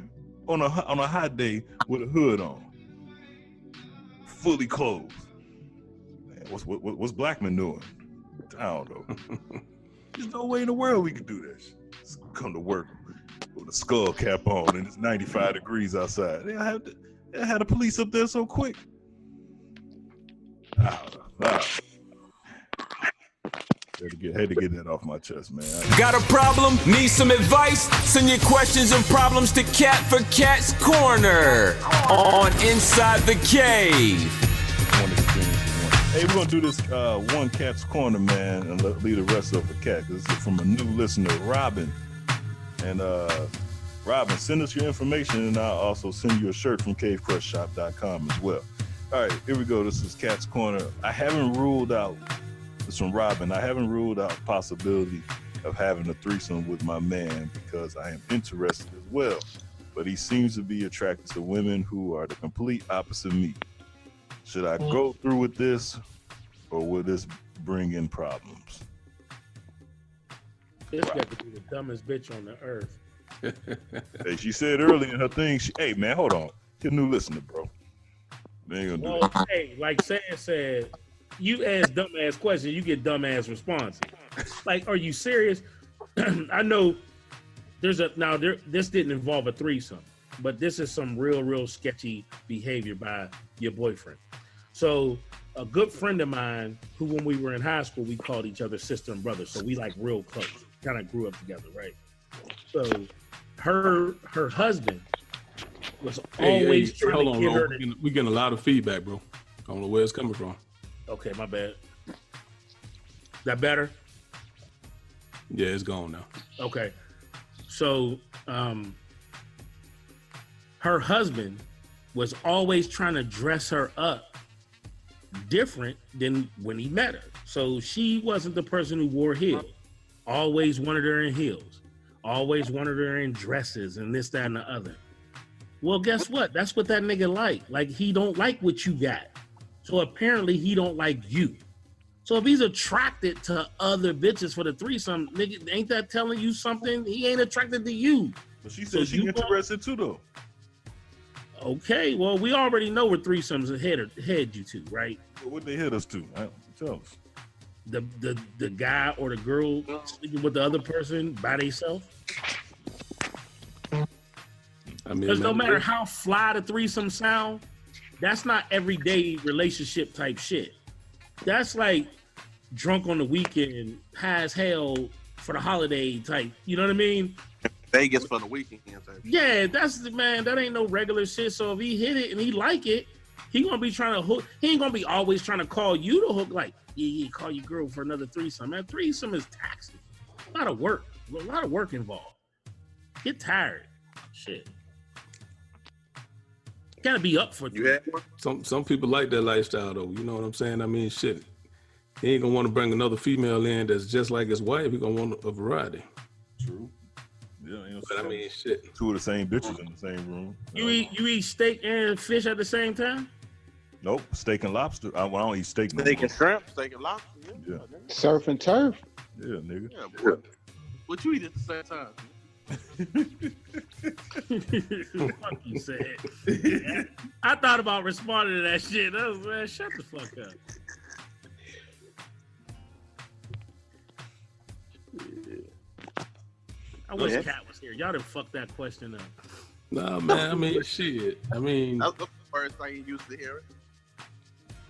on a hot day with a hood on, fully clothed. Man, what's Blackman doing? I don't know. There's no way in the world we could do this. Just come to work with a skull cap on and it's 95 degrees outside. They had the police up there so quick. I don't know. Had to get that off my chest, man. Got a problem? Need some advice? Send your questions and problems to Cat for Cat's Corner on Inside the Cave. Hey, we're gonna do this one Cat's Corner, man, and leave the rest of the cat. This is from a new listener, Robin. And Robin, send us your information, and I'll also send you a shirt from cavecrushshop.com as well. All right, here we go. This is Cat's Corner. I haven't ruled out. This from Robin. I haven't ruled out possibility of having a threesome with my man because I am interested as well. But he seems to be attracted to women who are the complete opposite of me. Should I go through with this, or will this bring in problems? This got to be the dumbest bitch on the earth. Hey, she said earlier in her thing, hey, man, hold on. You're a new listener, bro. They ain't gonna do that. Hey, like Sam said, you ask dumbass questions, you get dumbass responses. Like, are you serious? I know this didn't involve a threesome, but this is some real sketchy behavior by your boyfriend. So a good friend of mine, who when we were in high school, we called each other sister and brother. So we like real close, kind of grew up together, right? So her husband was always trying to get her to... We're getting a lot of feedback, bro. I don't know where it's coming from. Okay, my bad. That better? Yeah, it's gone now. Okay. So her husband was always trying to dress her up different than when he met her. So she wasn't the person who wore heels. Always wanted her in heels. Always wanted her in dresses and this, that, and the other. Well, guess what? That's what that nigga like. Like, he don't like what you got. So apparently he don't like you. So if he's attracted to other bitches for the threesome, nigga, ain't that telling you something? He ain't attracted to you. But she said she interested too, though. Okay, well, we already know where threesomes head you to, right? Well, what they hit us to? Tell us. The guy or the girl sleeping with the other person by themselves. I mean, because no matter how fly the threesome sound, that's not everyday relationship type shit. That's like drunk on the weekend, high as hell for the holiday type. You know what I mean? Vegas for the weekend type. Yeah, that ain't no regular shit. So if he hit it and he like it, he gonna be trying to hook. He ain't gonna be always trying to call you to hook. Like, yeah, call your girl for another threesome. Man, threesome is taxing. A lot of work involved. Get tired. Shit. Gotta be up for you. Some people like that lifestyle though. You know what I'm saying? I mean, shit. He ain't gonna want to bring another female in that's just like his wife. He gonna want a variety. True. Yeah, but I mean, shit. Two of the same bitches in the same room. You eat steak and fish at the same time? Nope, steak and lobster. I don't eat steak. Steak and shrimp, steak and lobster. Yeah. Surf and turf. Yeah, nigga. Yeah, boy. What you eat at the same time? Fuck you said. I thought about responding to that shit. I was, man, shut the fuck up. I wish Cat was here. Y'all done fucked that question up. Nah, man. I mean, shit. I mean, that's the first thing you used to hear it.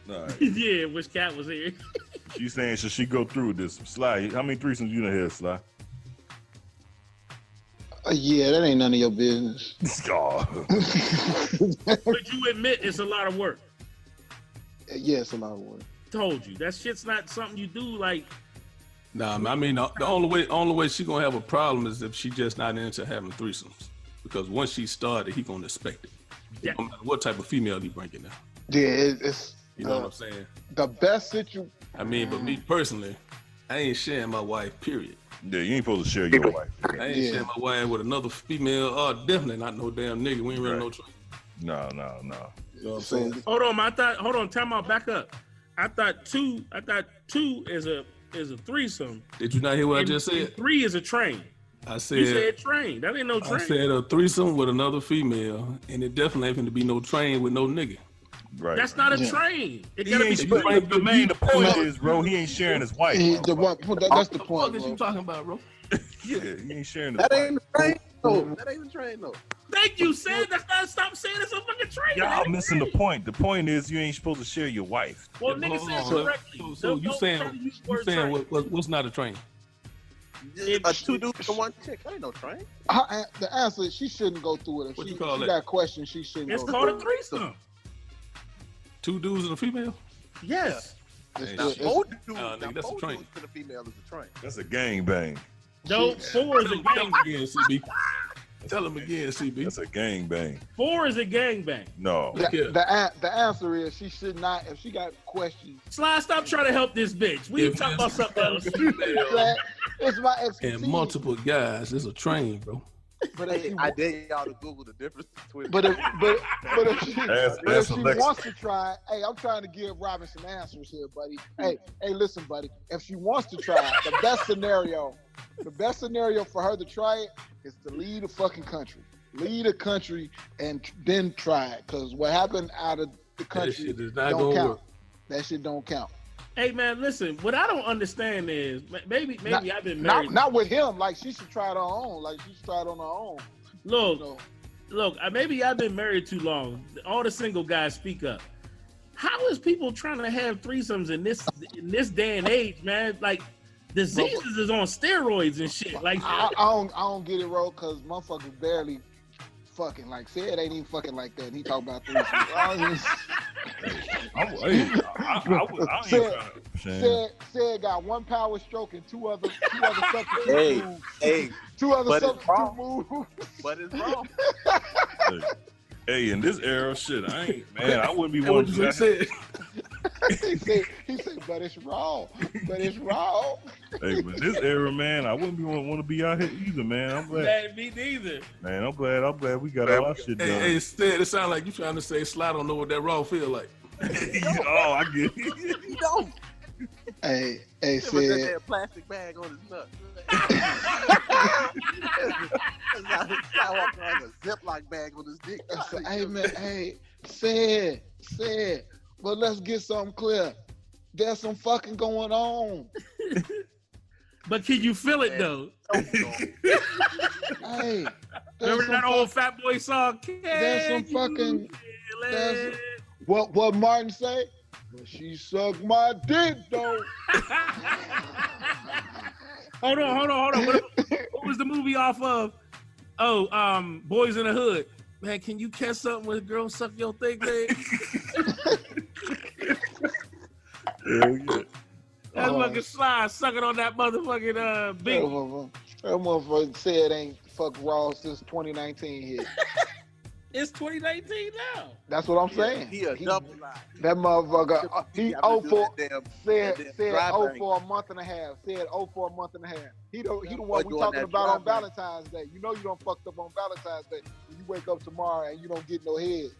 Nah. Yeah, wish Cat was here. She's saying, should she go through this? Sly, how many threesomes you done had, Sly? Yeah, that ain't none of your business. But you admit it's a lot of work. Yeah, it's a lot of work. Told you that shit's not something you do like. Nah, I mean the only way she gonna have a problem is if she just not into having threesomes. Because once she started, he gonna expect it. Yeah. No matter what type of female he bringing now. Yeah, it's you know what I'm saying. The best situation. I mean, but me personally, I ain't sharing my wife. Period. Yeah, you ain't supposed to share your wife. I ain't sharing my wife with another female. Definitely not no damn nigga. We ain't really no trouble. No. You know what I'm saying? Hold on, time out, back up. I thought two is a threesome. Did you not hear what I just said? 3 is a train. I said you said train. That ain't no train. I said a threesome with another female, and it definitely ain't going to be no train with no nigga. Right. That's not a train. It gotta be the point is, bro, he ain't sharing his wife. That's the point. What the fuck is you talking about, bro? Yeah, he ain't sharing his wife. Ain't a train. No, that ain't a train, though. Thank you, Sid. That's not stop saying it's a fucking train. Y'all missing the point. The point is you ain't supposed to share your wife. Well, nigga said correctly. So you saying what's not a train? Two dudes and one chick. That ain't no train. The answer is she shouldn't go through it. If she got questions, she shouldn't go through it. It's called a threesome. 2 dudes and a female? Yes. Both dudes that's a train. To the female is a train. That's a gangbang. No, 4 is a gangbang. CB. Tell him again, CB. That's a gangbang. 4 is a gangbang. No. The answer is she should not. If she got questions, Sly, stop trying to help this bitch. We talking about something else. It's my expertise. And multiple guys. It's a train, bro. But I dare y'all to Google the difference between. But if she wants to try, hey, I'm trying to give Robin some answers here, buddy. Hey, listen, buddy. If she wants to try, the best scenario for her to try it is to leave the fucking country. Leave the country and then try it. Because what happened out of the country don't count. Work. That shit don't count. Hey man, listen. What I don't understand is maybe I've been married. Not with him. Like she should try it on her own. Like she should try it on her own. Look. Maybe I've been married too long. All the single guys speak up. How is people trying to have threesomes in this day and age, man? Like diseases is on steroids and shit. Like I don't get it, bro. Because motherfuckers barely fucking. Like said ain't even fucking like that. And he talk about threesomes. Said got one power stroke and two other substitute moves. Two other substitute moves. But it's wrong. Hey, in this era, shit, I wouldn't be one to say. He said, but it's wrong. Hey, but this era, man, I wouldn't want to be out here either, man. I'm glad. Me neither. Man, I'm glad we got all our shit done. Hey, instead, it sounds like you trying to say Sly don't know what that raw feel like. Oh, I get it. You don't. Hey, said that plastic bag on his nut. Walking like a Ziploc bag on his dick. Hey man, said. But let's get something clear. There's some fucking going on. But can you feel it though? Hey, remember that old Fat Boy song? There's some fucking. What Martin say? Well, she sucked my dick though. Hold on. What was the movie off of? Boys in the Hood. Man, can you catch something when a girl suck your thing, man? That fucking Sly sucking on that motherfucking beat. That motherfucker said ain't fuck Raw since 2019 hit. It's 2019 now. That's what I'm saying. He a double lie. That motherfucker, he 0 for said 0 for a month and a half. Said 0 for a month and a half. He the one we talking about on Valentine's Day. You know you don't fucked up on Valentine's Day. When you wake up tomorrow and you don't get no head.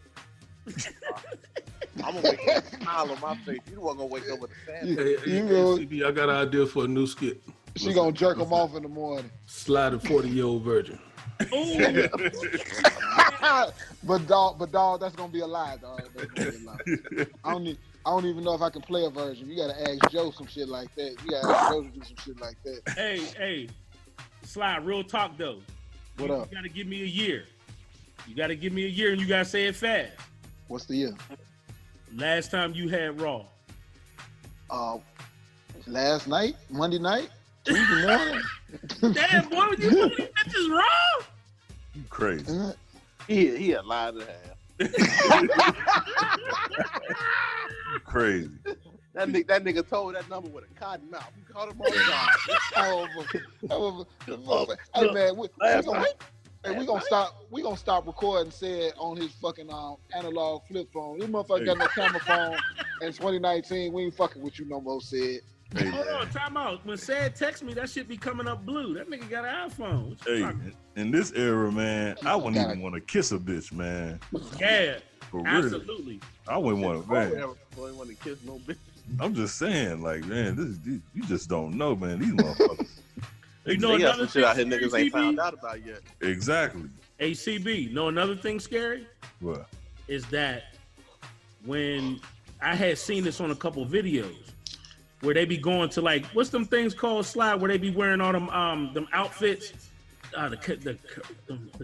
I'm gonna wake up with a smile on my face. You wasn't gonna wake up with a sandwich. Hey, CB, I got an idea for a new skit. She gonna jerk him off in the morning. Slide a 40-year-old virgin. but dog, that's gonna be a lie, dog. That's gonna be a lie. I don't even know if I can play a version. You gotta ask Joe some shit like that. You gotta ask Joe to do some shit like that. Hey, Sly, real talk though. What up? You gotta give me a year. You gotta give me a year, and you gotta say it fast. What's the year? Last time you had Raw. Last night, Monday night, Tuesday morning. Damn, boy, you know these bitches Raw? You crazy. He a lie and a half. You crazy. That nigga told that number with a cotton mouth. You caught him on the Hey man, we gonna stop recording said on his fucking analog flip phone. This motherfucker got no camera phone. In 2019, we ain't fucking with you no more, said. Hey, hold on, time out. When Sad text me, that shit be coming up blue. That nigga got an iPhone. Hey, in this era, man, I wouldn't even want to kiss a bitch, man. Yeah, for real. Absolutely. I wouldn't want to, man. I wouldn't want to kiss no bitch. I'm just saying, like, man, you just don't know, man. These motherfuckers. You know another shit out here niggas ain't found out about yet. Exactly. ACB. Know another thing scary? What? Is that when I had seen this on a couple videos where they be going to like, what's them things called, Slide, where they be wearing all them outfits, the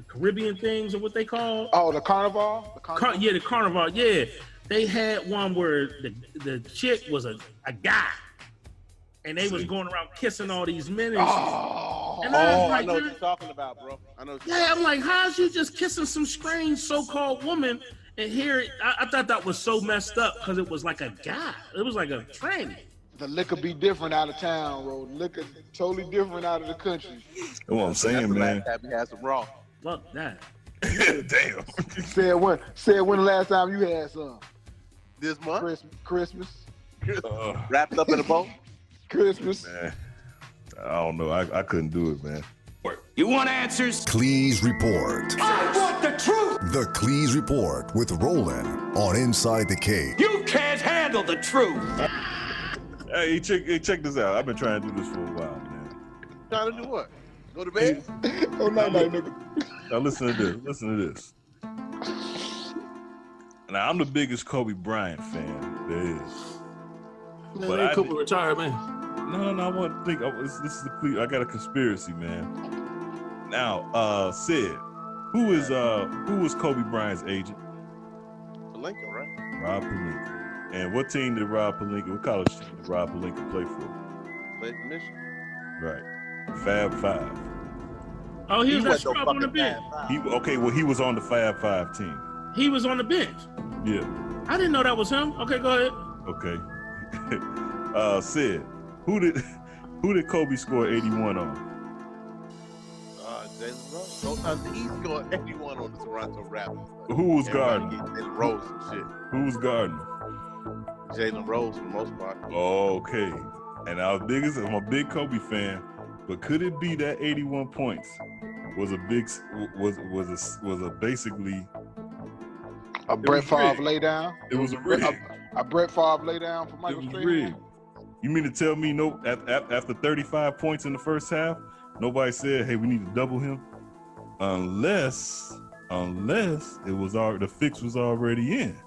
Caribbean things or what they call? Oh, the carnival? The carnival. Yeah. They had one where the chick was a guy. And they was going around kissing all these men and shit. And I know what you're talking about, bro. I'm like, how's you just kissing some strange so-called woman? And here, I thought that was so messed up because it was like a guy. It was like a tranny. The liquor be different out of town, bro. Liquor totally different out of the country. That's what I'm saying, man. Happy had some raw. Fuck that. Damn. Said when the last time you had some? This month? Christmas. Wrapped up in a bow? Christmas. Man, I don't know. I couldn't do it, man. You want answers? Cleese Report. I want the truth. The Cleese Report with Roland on Inside the Cave. You can't handle the truth. Hey, check this out. I've been trying to do this for a while, man. Trying to do what? Go to bed? Oh, night, nigga. Now listen to this. Listen to this. Now I'm the biggest Kobe Bryant fan there is. Man, But Kobe retired, man. No. I want to think. This is I got a conspiracy, man. Now, Sid, who was Kobe Bryant's agent? Pelinka, right? Rob Pelinka. And what team did Rob Pelinka? What college team did Rob Pelinka play for? Played for Michigan. Right. Fab Five. Oh, he was that wasn't no scrub on the fucking bench. bad He was on the Fab Five team. He was on the bench. Yeah. I didn't know that was him. Okay, go ahead. Okay. Sid, who did Kobe score 81 on? Jalen Rose. He scored 81 on the Toronto Raptors. Who was guarding? Jalen Rose and shit. Who was guarding? Jalen Rose for the most part. Okay. And I'm a big Kobe fan, but could it be that 81 points was basically a Brett Favre lay down? It was a rig. A Brett Favre lay down for Michael Strahan? You mean to tell me after 35 points in the first half, nobody said, "Hey, we need to double him," unless it was the fix was already in.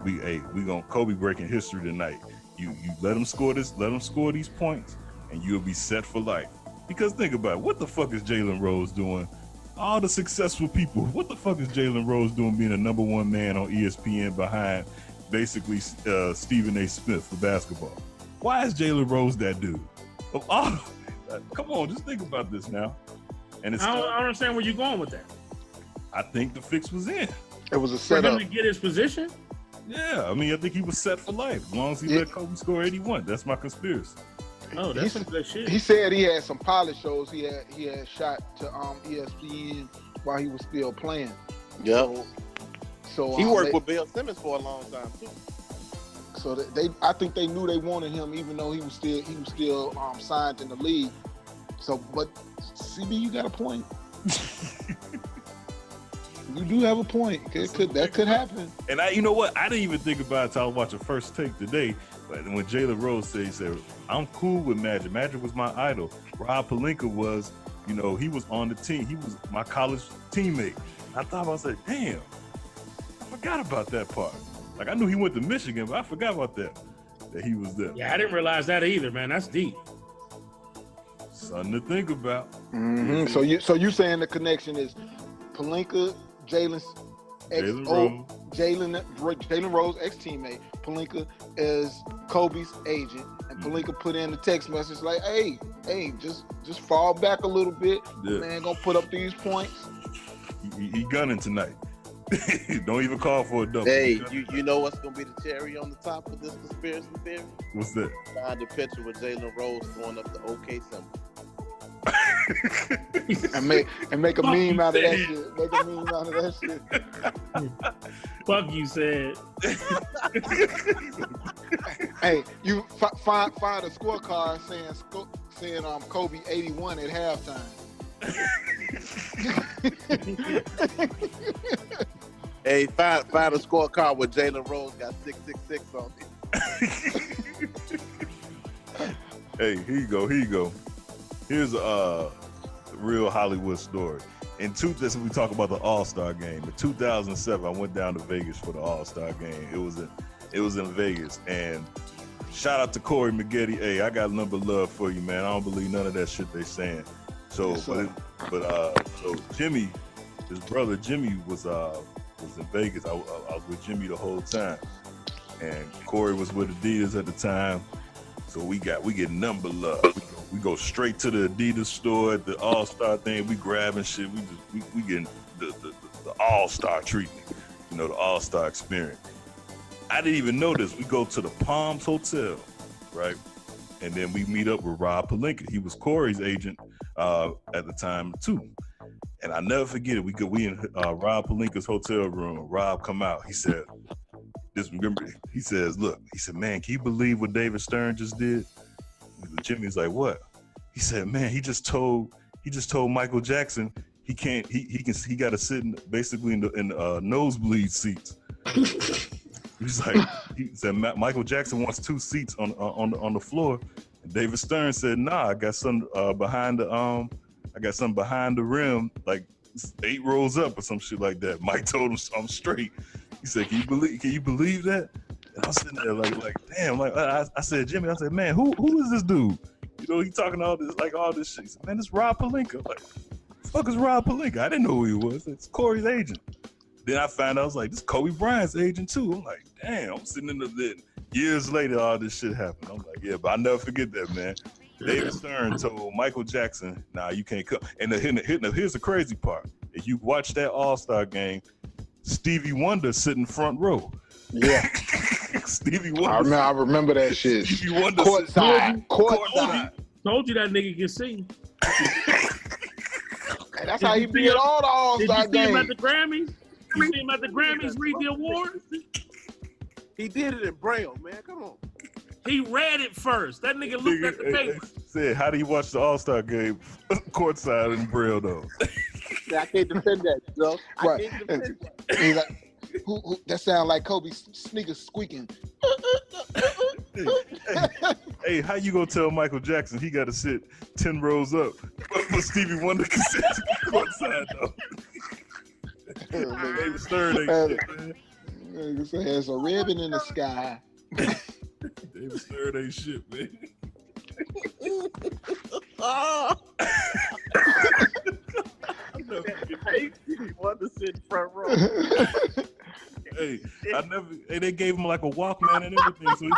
We gonna Kobe breaking history tonight. You let him score these points, and you'll be set for life. Because think about it, what the fuck is Jalen Rose doing? All the successful people, what the fuck is Jalen Rose doing being a number one man on ESPN behind basically Stephen A. Smith for basketball? Why is Jalen Rose that dude? Come on, just think about this now. And I don't understand where you're going with that. I think the fix was in. It was a For setup. him to get his position? Yeah, I mean, I think he was set for life as long as he let Kobe score 81. That's my conspiracy. Oh, that's some good shit. He said he had some pilot shows he had shot to ESPN while he was still playing. Yep. So he worked with Bill Simmons for a long time too. So I think they knew they wanted him, even though he was still signed in the league. So, but CB, you got a point. You do have a point. That could happen. And you know what? I didn't even think about it until I was watching First Take today. But when Jalen Rose he said, "I'm cool with Magic. Magic was my idol. Rob Pelinka was, he was on the team. He was my college teammate." I thought about, I said, "Damn, I forgot about that part." Like I knew he went to Michigan, but I forgot about that he was there. Yeah, I didn't realize that either, man. That's deep. Something to think about. Mm-hmm. So you saying the connection is Pelinka, Jalen Rose, ex-teammate. Pelinka is Kobe's agent, and Pelinka put in the text message like, "Hey, just fall back a little bit. Yeah. Man, gonna put up these points." He gunning tonight. Don't even call for a double. Hey, you know what's gonna be the cherry on the top of this conspiracy theory? What's that? Find the picture with Jalen Rose throwing up the OK symbol. and make a meme out of that shit. Make a meme out of that shit. Fuck you said. Hey, you find a scorecard saying Kobe 81 at halftime. Hey, find a scorecard where Jalen Rose got 666 on it. Hey, here you go. Here's a real Hollywood story. This we talk about the All-Star game. In 2007, I went down to Vegas for the All-Star game. It was in Vegas, and shout out to Corey Maggette. Hey, I got a number of love for you, man. I don't believe none of that shit they saying. So, so Jimmy, his brother Jimmy was in Vegas. I was with Jimmy the whole time, and Corey was with Adidas at the time. So we get number love. We go straight to the Adidas store at the All-Star thing. We grabbing shit. We getting the All-Star treatment. The All-Star experience. I didn't even know this. We go to the Palms Hotel, right? And then we meet up with Rob Pelinka. He was Corey's agent at the time too. And I never forget it. We in Rob Pelinka's hotel room. Rob come out. He said, he says, look, he said, "Man, can you believe what David Stern just did?" Jimmy's like, "What?" He said, "Man, he just told he just told Michael Jackson he can't. He got to sit basically in the nosebleed seats. He's like, he said Michael Jackson wants 2 seats on the floor. And David Stern said, "Nah, I got some behind the rim, like 8 rows up or some shit like that." Mike told him, "I'm straight." He said, "Can you believe that?" And I was sitting there like damn, like I said, Jimmy, I said, "Man, who is this dude?" You know, he talking all this shit. He said, "Man, it's Rob Pelinka." Like, the fuck is Rob Pelinka? I didn't know who he was. It's Corey's agent. Then I found out, I was like, this is Kobe Bryant's agent too. I'm like, damn, I'm sitting in the years later, all this shit happened. I'm like, yeah, but I'll never forget that, man. David Stern told Michael Jackson, "Nah, you can't come." And here's the crazy part. If you watch that All-Star game, Stevie Wonder sitting front row. Yeah. Stevie Wonder. I remember that shit. Stevie Wonder. Courtside. Told you that nigga can sing. That's how he be at all the All-Star games. Did you see him at the Grammys? You see him at the Grammys read the awards? He did it in Braille, man. Come on. He read it first. That nigga looked at the paper. Said, how do you watch the All-Star game courtside in Braille, though? I can't defend that, bro. Right. I can't defend that. He's like, who, that sound like Kobe's sneakers squeaking. Hey, how you gonna tell Michael Jackson he got to sit 10 rows up, but Stevie Wonder can sit courtside, though? David Stern ain't shit, man. There's a ribbon in the sky. David Stern ain't shit, man. He wanted to sit in front row. Hey, they gave him like a Walkman and everything. So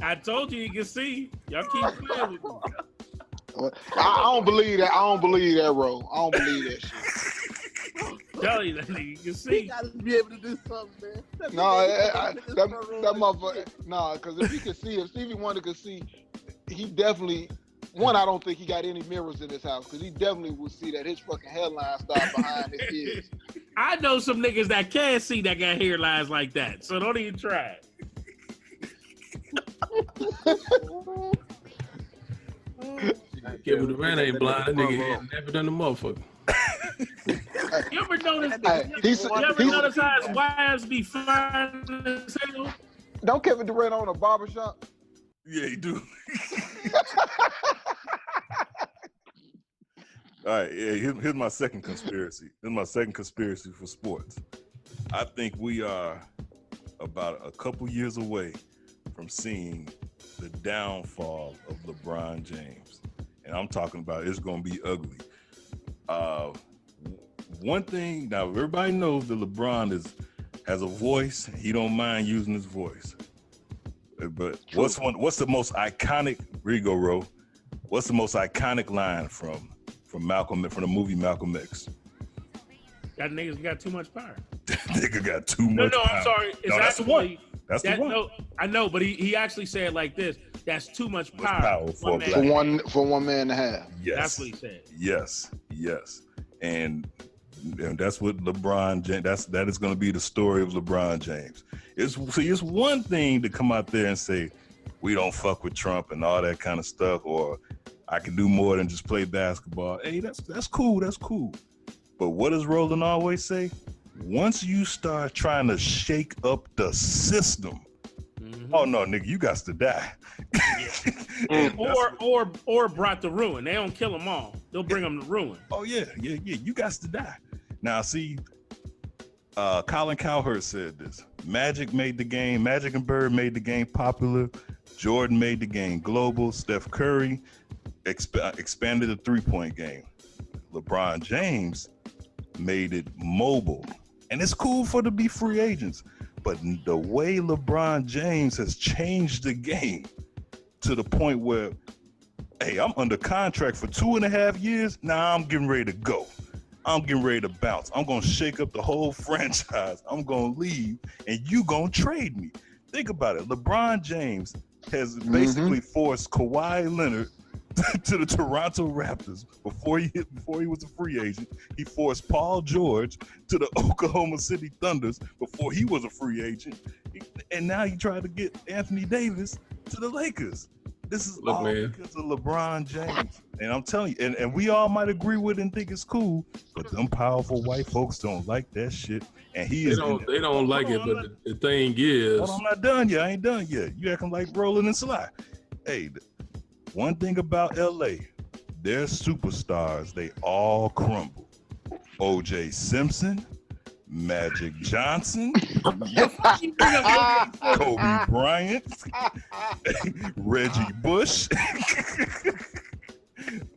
I told you can see. Y'all keep playing with me. I don't believe that. I don't believe that, bro. I don't believe that shit. Tell you that nigga can see. He gotta be able to do something, man. No, that motherfucker. No, because if he could see, if Stevie Wonder could see, he definitely. One, I don't think he got any mirrors in his house because he definitely would see that his fucking hairline start behind his ears. I know some niggas that can see that got hairlines like that, so don't even try. Kevin Durant ain't blind. That nigga ain't never done the motherfucker. You ever notice how his wives be fine as hell? Don't Kevin Durant own a barbershop? yeah, he do. All right, yeah. Here's my second conspiracy. Here's my second conspiracy for sports. I think we are about a couple years away from seeing the downfall of LeBron James, and I'm talking about it's going to be ugly. One thing now, everybody knows that LeBron has a voice. He don't mind using his voice. But what's the most iconic? Here you go, Ro. What's the most iconic line from Malcolm, from the movie Malcolm X? That nigga's got too much power. That nigga got too much power. I'm sorry. It's no, that's the one. That's the one. No, I know, but he actually said it like this. That's too much power for one man to have. Yes. That's what he said. Yes. And that's what LeBron James. That is going to be the story of LeBron James. It's one thing to come out there and say we don't fuck with Trump and all that kind of stuff, or I can do more than just play basketball. Hey, that's cool. That's cool. But what does Roland always say? Once you start trying to shake up the system, oh no, nigga, you got to die. or brought the ruin. They don't kill them all. They'll bring them to ruin. Oh yeah. You got to die. Now see, Colin Cowherd said this. Magic and Bird made the game popular. Jordan made the game global. Steph Curry expanded the three-point game. LeBron James made it mobile. And it's cool for to be free agents. But the way LeBron James has changed the game to the point where, hey, I'm under contract for 2.5 years. Now I'm getting ready to go. I'm getting ready to bounce. I'm going to shake up the whole franchise. I'm going to leave, and you going to trade me. Think about it. LeBron James has basically forced Kawhi Leonard to the Toronto Raptors before he was a free agent. He forced Paul George to the Oklahoma City Thunders before he was a free agent. And now he tried to get Anthony Davis to the Lakers. This is Look, all man. because of LeBron James. And I'm telling you, and we all might agree with it and think it's cool, but them powerful white folks don't like that shit. And he is. They don't like it, but the thing is. I'm not done yet. I ain't done yet. You acting like Brolin and Sly. Hey, one thing about LA, their superstars, they all crumble. O.J. Simpson, Magic Johnson, Kobe Bryant, Reggie Bush.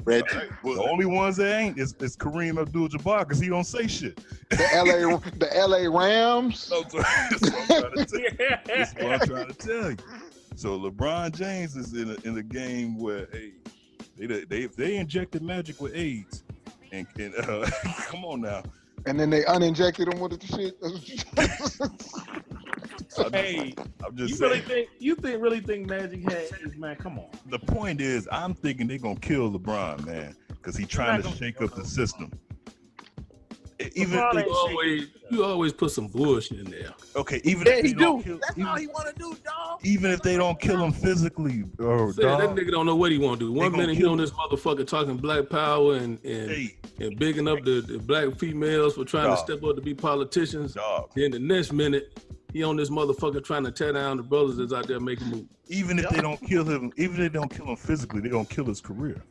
The only ones that ain't is Kareem Abdul-Jabbar because he don't say shit. The LA Rams. That's what I'm trying to tell you. So LeBron James is in a game where they injected Magic with AIDS, and come on now. And then they uninjected him with the shit. Hey, I'm just you really think Magic had is, man? Come on. The point is, I'm thinking they're gonna kill LeBron, man, because he's trying to shake up the system. Even you always put some bullshit in there. Okay, even if they don't kill, That's all he want to do, dog. even if they don't kill him physically, or That nigga don't know what he want to do. One minute he on this motherfucker talking black power and bigging up the black females for trying to step up to be politicians. Then the next minute he on this motherfucker trying to tear down the brothers that's out there making moves. Even if they don't kill him, even if they don't kill him physically, they gonna kill his career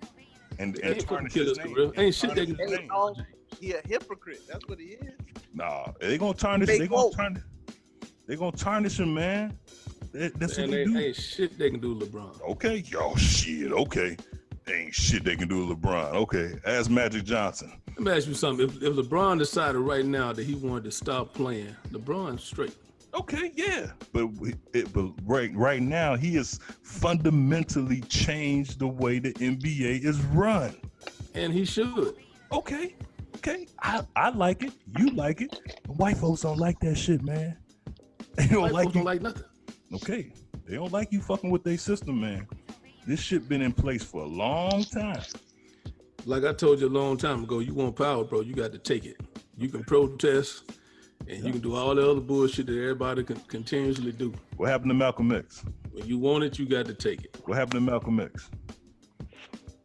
and tarnish his name. Ain't shit they can do. He a hypocrite. That's what he is. Nah, they gonna tarnish. They gonna tarnish him, man. That's what they do. Ain't shit they can do, LeBron. Okay, yo, shit. Okay, ain't shit they can do, LeBron. Okay, ask Magic Johnson. Let me ask you something. If LeBron decided right now that he wanted to stop playing, LeBron's straight. Okay, yeah, but right now he has fundamentally changed the way the NBA is run, and he should. Okay, I like it. You like it. White folks don't like that shit, man. They don't like nothing. Okay, they don't like you fucking with their system, man. This shit been in place for a long time. Like I told you a long time ago, you want power, bro, you got to take it. You can protest, and you can do all the other bullshit that everybody can continuously do. What happened to Malcolm X? When you want it, you got to take it. What happened to Malcolm X?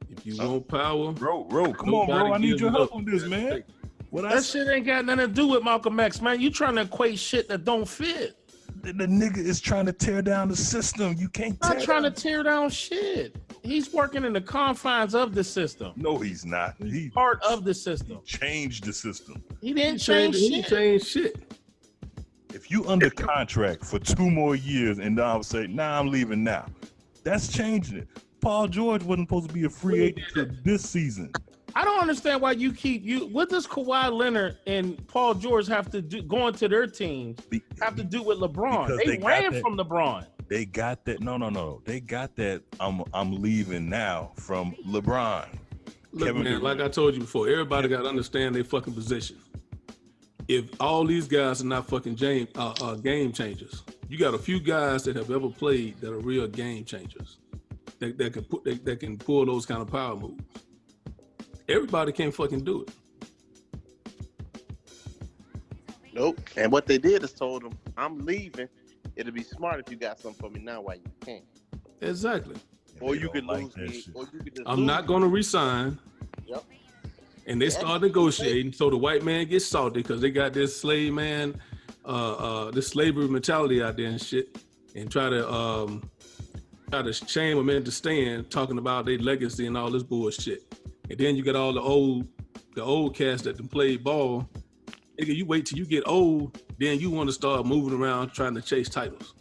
If you want power, bro, come on, bro. I need your help on this, man. That shit ain't got nothing to do with Malcolm X, man. You trying to equate shit that don't fit. The nigga is trying to tear down the system. You can't Not trying to tear down shit. He's working in the confines of the system. No, he's not. He's part of the system. He changed the system. He didn't change shit. He changed shit. If you under contract for 2 more years and then I would say, nah, I'm leaving now. That's changing it. Paul George wasn't supposed to be a free agent for this season. I don't understand why what does Kawhi Leonard and Paul George have to do going to their teams have to do with LeBron? They ran from LeBron. They got that. No. They got that. I'm leaving now from LeBron. Look, man, like I told you before, everybody got to understand their fucking position. If all these guys are not fucking game changers, you got a few guys that have ever played that are real game changers that can pull those kind of power moves. Everybody can't fucking do it. Nope. And what they did is told him, I'm leaving. It'll be smart if you got something for me now while you can't. Exactly. Or you could lose me. Or you could just I'm not going to resign. Yep. And they start negotiating. So the white man gets salty because they got this slave man, this slavery mentality out there and shit, and try to shame them into staying, talking about their legacy and all this bullshit. And then you got all the old cats that can play ball. Nigga, you wait till you get old, then you want to start moving around trying to chase titles.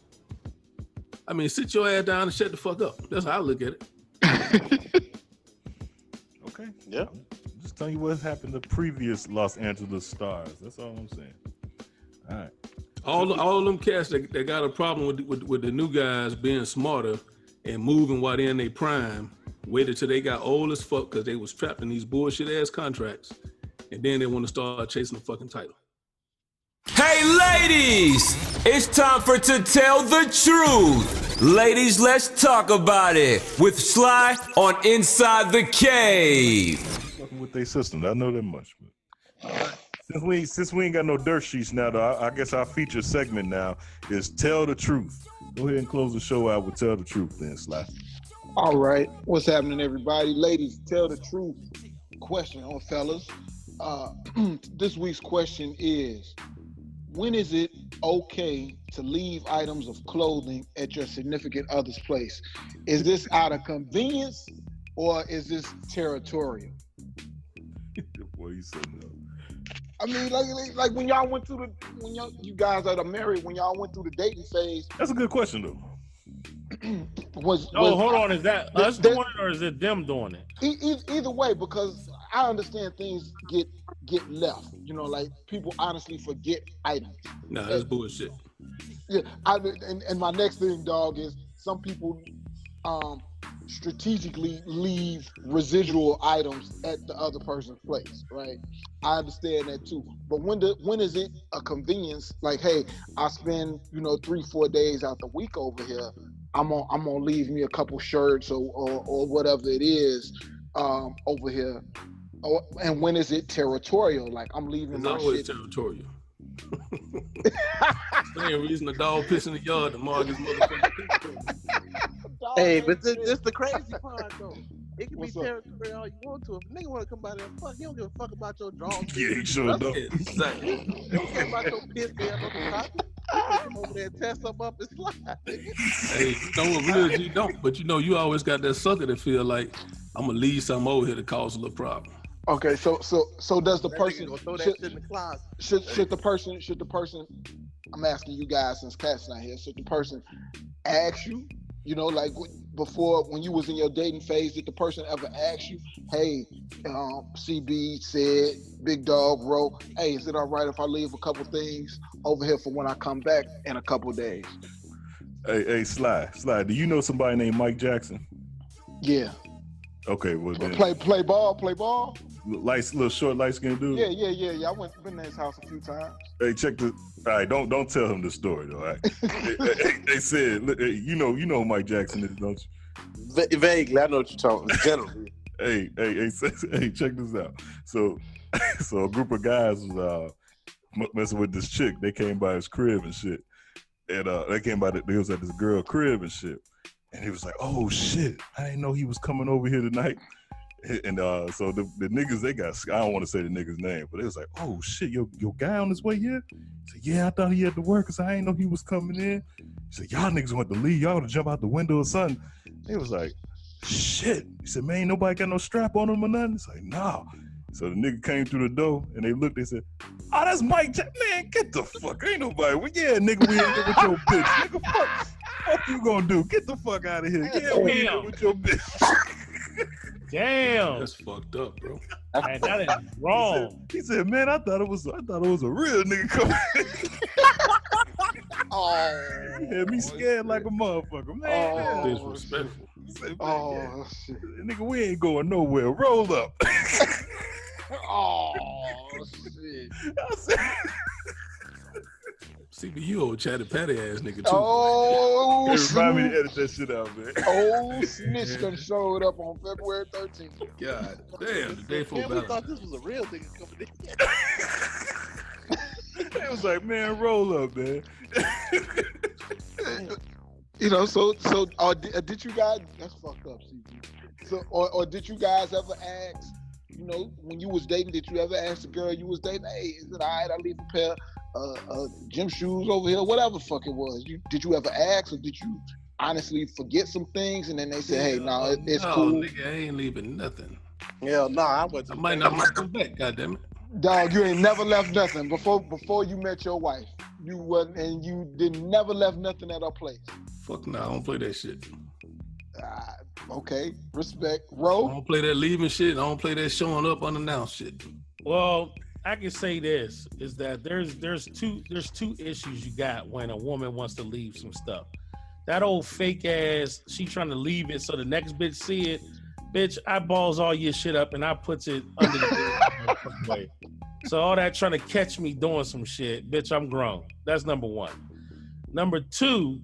I mean, sit your ass down and shut the fuck up. That's how I look at it. Okay. Yeah. Just tell you what happened to previous Los Angeles stars. That's all I'm saying. All right. All of them cats that got a problem with the new guys being smarter and moving while they're in their prime, waited till they got old as fuck because they was trapped in these bullshit ass contracts, and then they want to start chasing the fucking title. Hey ladies, it's time for To Tell the Truth. Ladies, let's talk about it with Sly on Inside the Cave. Fucking with their system, I know that much. But since we ain't got no dirt sheets now, though, I guess our feature segment now is Tell the Truth. Go ahead and close the show out with Tell the Truth then, Sly. All right, what's happening, everybody? Ladies, tell the truth. Question on fellas. This week's question is: when is it okay to leave items of clothing at your significant other's place? Is this out of convenience or is this territorial? Boy, you said no. I mean, like when y'all went through you guys that are married, when y'all went through the dating phase. That's a good question, though. Hold on. Is that us doing it or is it them doing it? Either way, because I understand things get left. You know, like people honestly forget items. Nah, that's bullshit. Yeah, and my next thing, dog, is some people strategically leave residual items at the other person's place, right? I understand that too. But when is it a convenience? Like, hey, I spend 3-4 days out the week over here. I'm gonna leave me a couple shirts or whatever it is over here. And when is it territorial? Like I'm leaving it's my always shit. Territorial. Same reason the dog piss in the yard, the Marcus motherfucker. Hey, but this the crazy part though. It can be territorial all you want to. If a nigga want to come by there and fuck, he don't give a fuck about your drawers. Yeah, he sure don't. Exactly. He don't care about your piss there on the top. Come over there and test something up and slide. Hey, real G don't. But you always got that sucker that feel like I'm gonna leave something over here to cause a little problem. Okay, so does the person throw that shit in the closet? Should the person? I'm asking you guys since Cat's not here. Should the person ask you? Like before when you was in your dating phase, did the person ever ask you, hey, CB said, Big Dog wrote, hey, is it all right if I leave a couple things over here for when I come back in a couple days? Hey, Sly, do you know somebody named Mike Jackson? Yeah. Okay, well then. Play ball. Little short, light-skinned dude? Yeah. I been to his house a few times. Hey, check this. All right, don't tell him the story, though, all right? They said, you know Mike Jackson is, don't you? Vaguely, I know what you're talking generally. Hey, check this out. So a group of guys was messing with this chick. They came by his crib and shit. And they was at this girl crib and shit. And he was like, oh, shit, I didn't know he was coming over here tonight. And so the niggas, they got, I don't want to say the nigga's name, but it was like, oh, shit, your guy on his way here? He said, yeah, I thought he had to work because I didn't know he was coming in. He said, y'all niggas want to leave. Y'all to jump out the window or something. He was like, shit. He said, man, ain't nobody got no strap on him or nothing? It's like, nah. So the nigga came through the door and they looked, they said, oh, that's Mike Jackson. Man, get the fuck. Ain't nobody. Well, yeah, nigga, we ain't here with your bitch. Nigga, fuck you gonna do? Get the fuck out of here. Yeah, we ain't here with your bitch. Damn. That's fucked up, bro. Man, that is wrong. He said, man, I thought it was a real nigga coming. Oh. He had me scared like a motherfucker, man. Disrespectful. Said, oh, shit. Nigga, we ain't going nowhere. Roll up. Oh, shit. I said, CB, you old chatty patty ass nigga too. Oh, remind me to edit that shit out, man. Oh, snitch done showed up on February 13th. God damn, the day before Man, we Valentine's. thought this was a real nigga coming in. It was like, man, roll up, man. Did you guys? That's fucked up, CB. So, or did you guys ever ask? When you was dating, did you ever ask the girl you was dating, hey, is it all right? I leave a pair gym shoes over here, whatever the fuck it was. Did you ever ask, or did you honestly forget some things and then they say, hey, no, it's cool? Nigga, I ain't leaving nothing. Hell no, I wasn't. I might not come back, goddammit. Dog, you ain't never left nothing before you met your wife. You wasn't, and you never left nothing at her place. Fuck no, I don't play that shit. Okay, respect. Ro? I don't play that leaving shit. I don't play that showing up unannounced shit. Well, I can say this is that there's two issues you got when a woman wants to leave some stuff. That old fake ass, she trying to leave it so the next bitch see it. Bitch, I balls all your shit up and I puts it under the bed. So all that trying to catch me doing some shit, bitch, I'm grown. That's number one. Number two,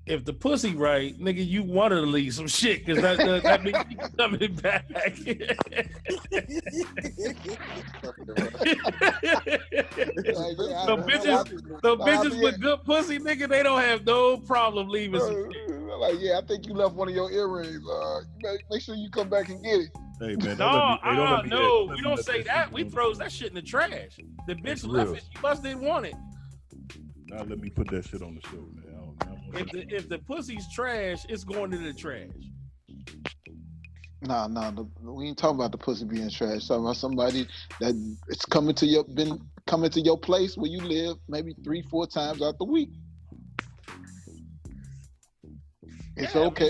if the pussy right, nigga, you want to leave some shit because that means you coming back. So bitches with good pussy, nigga, they don't have no problem leaving some shit. Like, yeah, I think you left one of your earrings. Make sure you come back and get it. Hey man, No, we don't say that. We throws that shit in the trash. The bitch left it. She must didn't want it. Now let me put that shit on the show, man. If the pussy's trash, it's going in the trash. Nah, we ain't talking about the pussy being trash. Talking about somebody that it's coming to your place where you live maybe 3-4 times out the week. It's okay.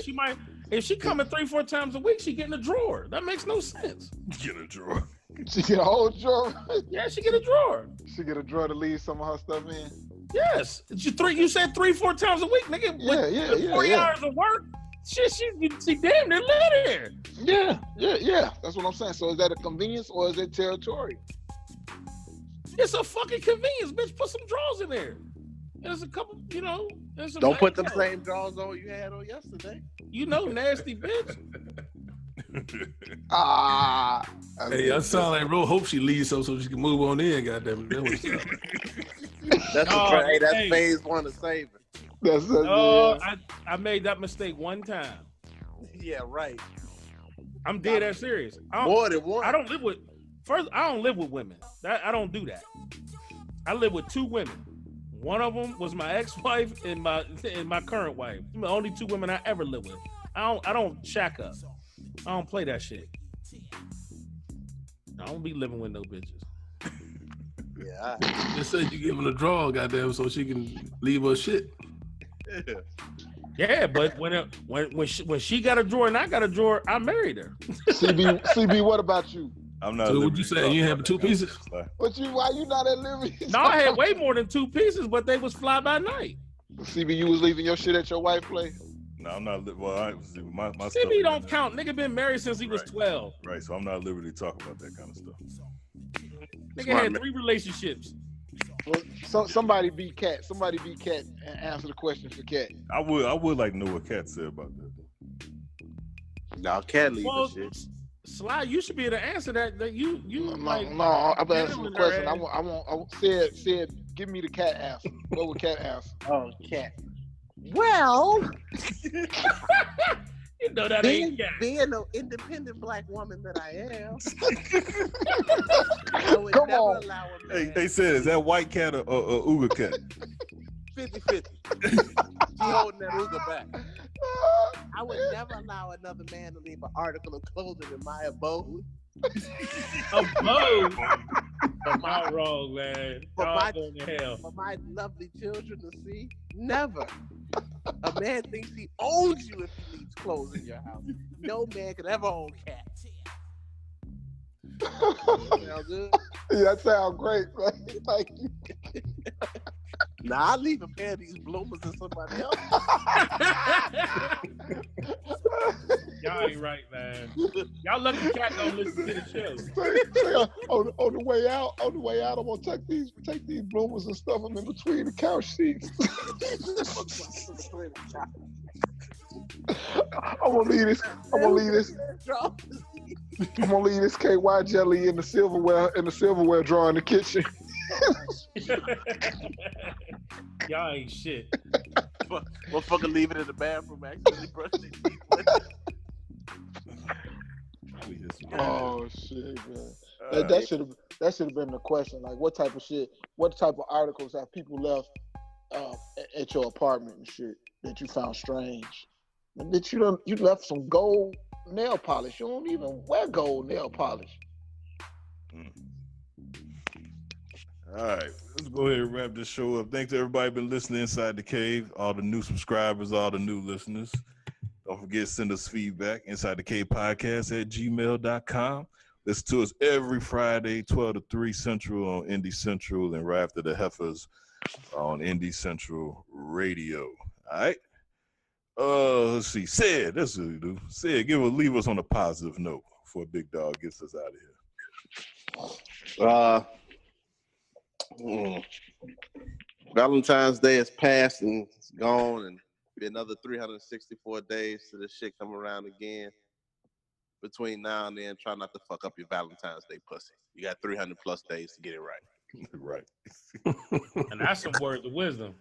If she coming 3-4 times a week, she getting a drawer. That makes no sense. Get a drawer. She get a whole drawer. Yeah, she get a drawer. She get a drawer to leave some of her stuff in. Yes, you said 3-4 times a week, nigga. Yeah, 40 hours of work. Shit, she damn near live there. Yeah. That's what I'm saying. So is that a convenience or is it territory? It's a fucking convenience, bitch. Put some drawers in there. There's a couple, There's some Don't put them same drawers on you had on yesterday. Nasty bitch. Hey, I sound like Ro. Hope she leaves so she can move on in. Goddamn it. That's phase one of saving. I made that mistake one time. Yeah, right. I'm dead ass serious. More than one. I don't live with women. I don't do that. I live with 2 women. One of them was my ex-wife and my current wife. The only 2 women I ever live with. I don't shack up. I don't play that shit. I don't be living with no bitches. Yeah. Just said you give her a draw, goddamn, so she can leave her shit. Yeah, but when she got a drawer and I got a drawer, I married her. CB, what about you? I'm not. So what you saying? You have 2 pieces? Why you not at liberty? No, I had way more than 2 pieces, but they was fly by night. CB, you was leaving your shit at your wife's place? No, I'm not. Well, my CB don't count. Nigga been married since he was 12. Right, so I'm not at liberty to talk about that kind of stuff. Nigga had 3 relationships. Well, somebody be Cat. Somebody be Cat and answer the question for Cat. I would like to know what Cat said about that. No, Cat leave the shit. Sly, you should be able to answer that. You no. I'm asking the question. I want said. Give me the Cat answer. What would Cat answer? Oh, Cat. Well, you know that ain't Cat. Being an independent black woman that I am, I would Come never on. allow a man. They said, is that white cat or Uga cat? 50-50. She holding that Uga back. I would never allow another man to leave an article of clothing in my abode. Abode? Am I wrong, man? For my lovely children to see? Never. A man thinks he owns you if he leaves clothes in your house. No man could ever own cats. Sound good? Yeah, that sounds great. Thank you. Nah, I leave a pair of these bloomers to somebody else. Y'all ain't right, man. Y'all lucky Cat don't listen to the show. On the way out, I'm gonna take these bloomers and stuff them in between the couch seats. I'm gonna leave this KY jelly in the silverware drawer in the kitchen. Y'all ain't shit. Motherfucker leave it in the bathroom accidentally brush their teeth with it. Oh shit, man. That should have been the question. Like, what type of articles have people left at your apartment and shit that you found strange? And that you left some gold nail polish. You don't even wear gold nail polish. All right, let's go ahead and wrap this show up. Thanks to everybody been listening inside the cave, all the new subscribers, all the new listeners. Don't forget to send us feedback, inside the cave podcast at gmail.com. Listen to us every Friday, 12 to 3 Central on Indie Central, and right after the Heifers on Indie Central Radio. All right. Let's see. Sid, that's what we do. Sid, leave us on a positive note before Big Dog gets us out of here. Valentine's Day is past and it's gone, and be another 364 days to this shit come around again. Between now and then, try not to fuck up your Valentine's Day pussy. You got 300 plus days to get it right. Right. And that's some words of wisdom.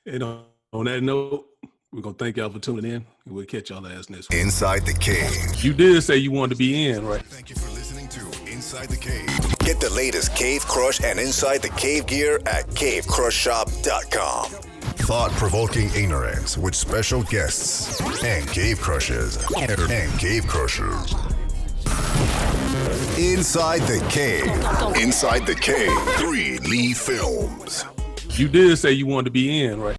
And on that note, We're going to thank y'all for tuning in, and we'll catch y'all ass next week. Inside the Cave. You did say you wanted to be in, right? Thank you for listening to Inside the Cave. Get the latest Cave Crush and Inside the Cave gear at cavecrushshop.com. Thought-provoking ignorance with special guests and cave crushes. Inside the Cave. Inside the Cave. 3 Lee Films. You did say you wanted to be in, right?